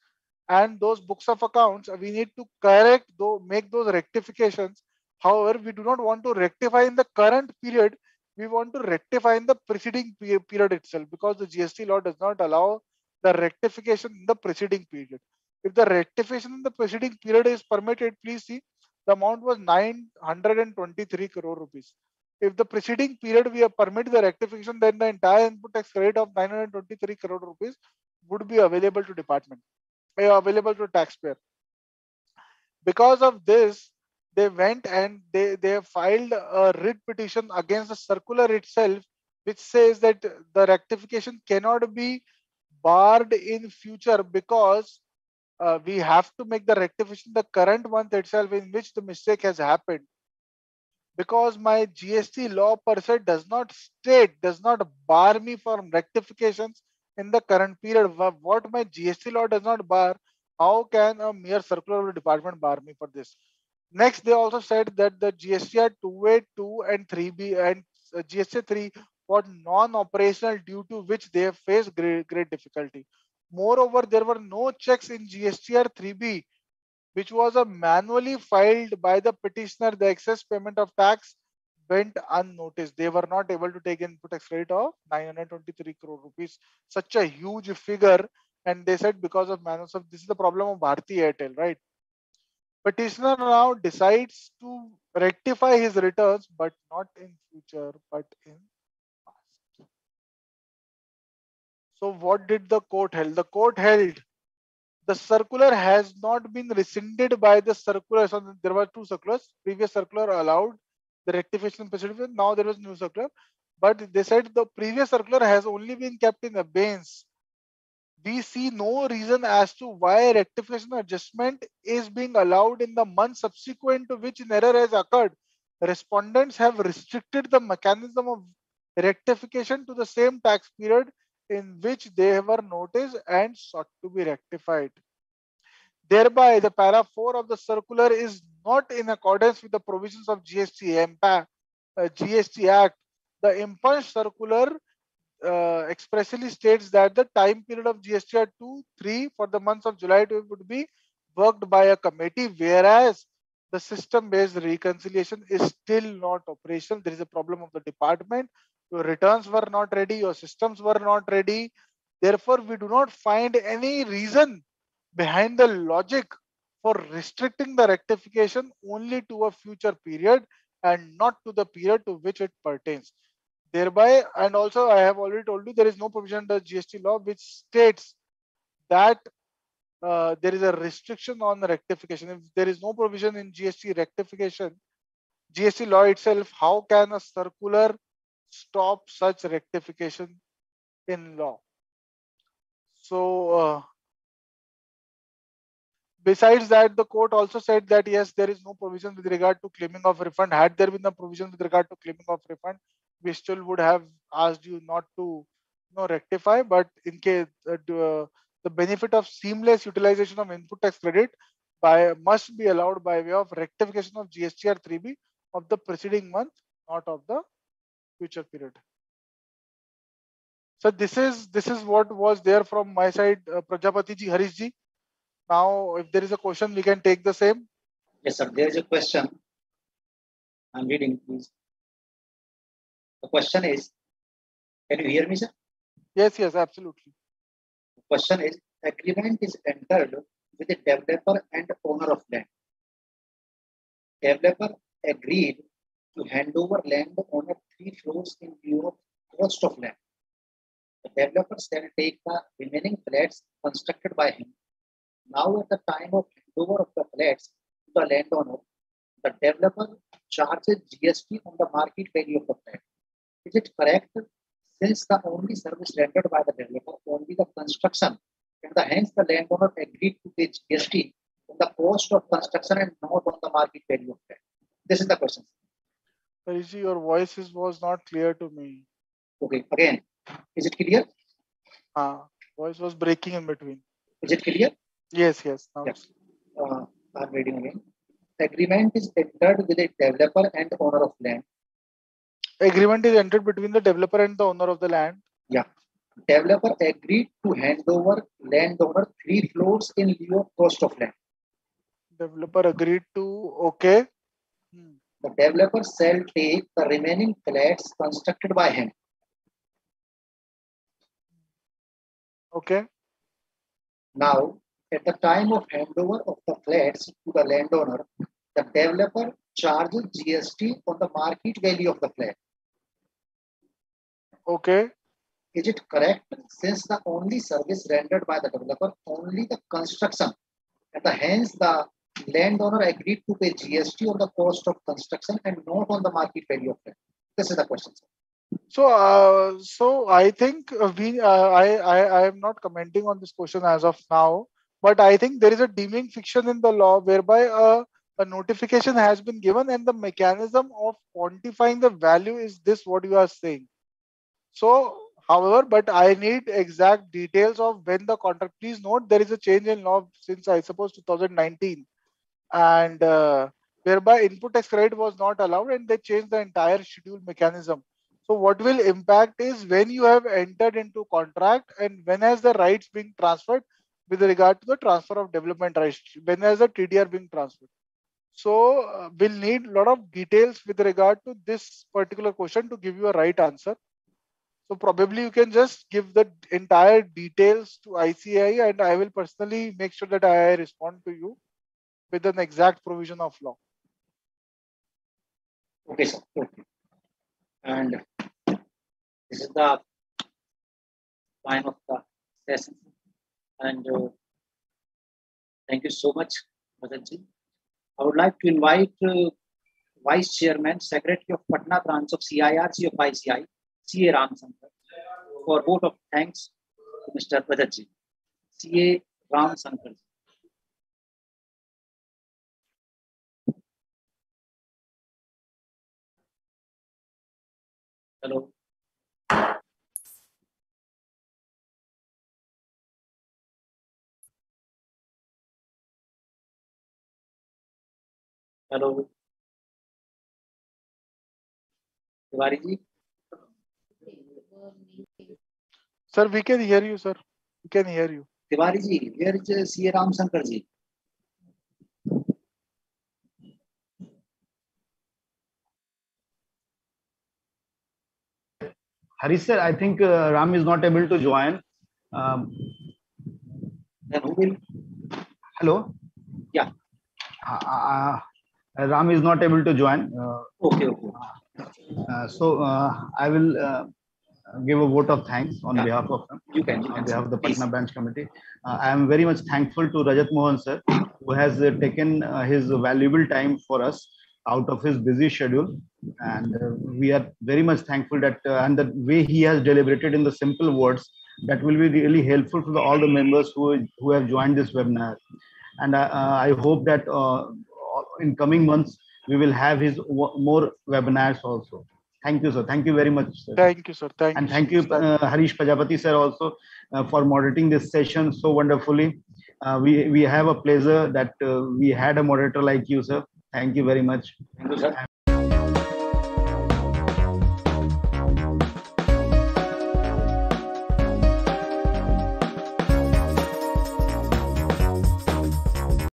and those books of accounts we need to correct, though make those rectifications. However, we do not want to rectify in the current period. We want to rectify in the preceding period itself, because the GST law does not allow the rectification in the preceding period. If the rectification in the preceding period is permitted, please see the amount was 923 crore rupees. If the preceding period we have permitted the rectification, then the entire input tax credit of 923 crore rupees would be available to department, available to taxpayer. Because of this, they went and they filed a writ petition against the circular itself, which says that the rectification cannot be barred in future because we have to make the rectification the current month itself in which the mistake has happened. Because my GST law per se does not bar me from rectifications in the current period. What my GST law does not bar, how can a mere circular of the department bar me for this? Next, they also said that the GSTR 2A, 2 and 3B and GST 3 was non-operational, due to which they have faced great difficulty. Moreover, there were no checks in GSTR 3B, which was a manually filed by the petitioner. The excess payment of tax went unnoticed. They were not able to take input tax credit of 923 crore rupees, such a huge figure. And they said because of manuals of, this is the problem of Bharti Airtel, right? Petitioner now decides to rectify his returns, but not in future, but in past. So what did the court held? The court held the circular has not been rescinded by the circular. So there were two circulars. Previous circular allowed the rectification procedure. Now there was new circular, but they said the previous circular has only been kept in abeyance. We see no reason as to why rectification adjustment is being allowed in the month subsequent to which an error has occurred. respondents have restricted the mechanism of rectification to the same tax period in which they were noticed and sought to be rectified. Thereby, the para 4 of the circular is not in accordance with the provisions of GST Act. The impunged circular expressly states that the time period of GSTR 2-3 for the months of July to would be worked by a committee, whereas the system-based reconciliation is still not operational. There is a problem of the department. Your returns were not ready, your systems were not ready. Therefore, we do not find any reason behind the logic for restricting the rectification only to a future period and not to the period to which it pertains. Thereby, and also I have already told you, there is no provision in the GST law which states that there is a restriction on the rectification. If there is no provision in GST rectification, GST law itself, how can a circular stop such rectification in law? So, besides that, the court also said that yes, there is no provision with regard to claiming of refund. Had there been a provision with regard to claiming of refund, we still would have asked you not to rectify. But in case the benefit of seamless utilization of input tax credit must be allowed by way of rectification of GSTR 3B of the preceding month, not of the future period. So this is what was there from my side, Prajapati ji, Harish ji. Now, if there is a question, we can take the same. Yes, sir. There is a question. I'm reading, please. The question is, can you hear me, sir? Yes, absolutely. The question is, agreement is entered with the developer and owner of land. Developer agreed to hand over land owner 3 floors in view of cost of land. The developers then take the remaining flats constructed by him. Now, at the time of handover of the flats to the landowner, the developer charges GST on the market value of the flat. Is it correct? Since the only service rendered by the developer only the construction, and hence the landowner agreed to pay GST on the cost of construction and not on the market value of flat. This is the question. Harish, your voice was not clear to me. Okay, again, is it clear? Voice was breaking in between. Is it clear? Yes. Now yes. I'm reading again. Agreement is entered with a developer and owner of land. Agreement is entered between the developer and the owner of the land. Yeah. Developer agreed to hand over landowner 3 floors in lieu of cost of land. Developer agreed to, okay. The developer shall take the remaining flats constructed by him. Okay. Now, at the time of handover of the flats to the landowner, the developer charges GST on the market value of the flat. Okay. Is it correct? Since the only service rendered by the developer, only the construction, and hence the landowner agreed to pay GST on the cost of construction and not on the market value of flat. This is the question, sir. So I think I am not commenting on this question as of now, but I think there is a deeming fiction in the law whereby a notification has been given and the mechanism of quantifying the value is this what you are saying. So, however, but I need exact details of when the contract. Please note there is a change in law since I suppose 2019, and whereby input tax credit was not allowed and they changed the entire schedule mechanism. So what will impact is when you have entered into contract and when has the rights being transferred with regard to the transfer of development rights, when has the TDR being transferred. So we'll need a lot of details with regard to this particular question to give you a right answer. So probably you can just give the entire details to ICAI and I will personally make sure that I respond to you with an exact provision of law. Okay, sir. Okay. And this is the time of the session. And thank you so much, Bhagatji. I would like to invite Vice Chairman, Secretary of Patna Branch of CIRC of ICI, CA Ram Sankar, for vote of thanks to Mr. Bhagatji. CA Ram Sankar. Hello. Hello. Tiwari ji. Sir, we can hear you, sir. We can hear you. Tiwari ji, where is C.A. Ram Shankar ji? Harish sir, I think Ram is not able to join. Then who will? Hello? Yeah. Ram is not able to join. Okay. So I will give a vote of thanks on Yeah. behalf of him, You can. on behalf of the Please. Patna branch committee. I am very much thankful to Rajat Mohan sir, who has taken his valuable time for us out of his busy schedule, and we are very much thankful that and the way he has deliberated in the simple words that will be really helpful to all the members who have joined this webinar. And I hope that in coming months we will have his more webinars also. Thank you, sir. Thank you very much, sir. Thank you, sir. Thank And you. thank you, Harish Prajapati sir, also for moderating this session so wonderfully. We have a pleasure that we had a moderator like you, sir. Thank you very much. Thank you, sir.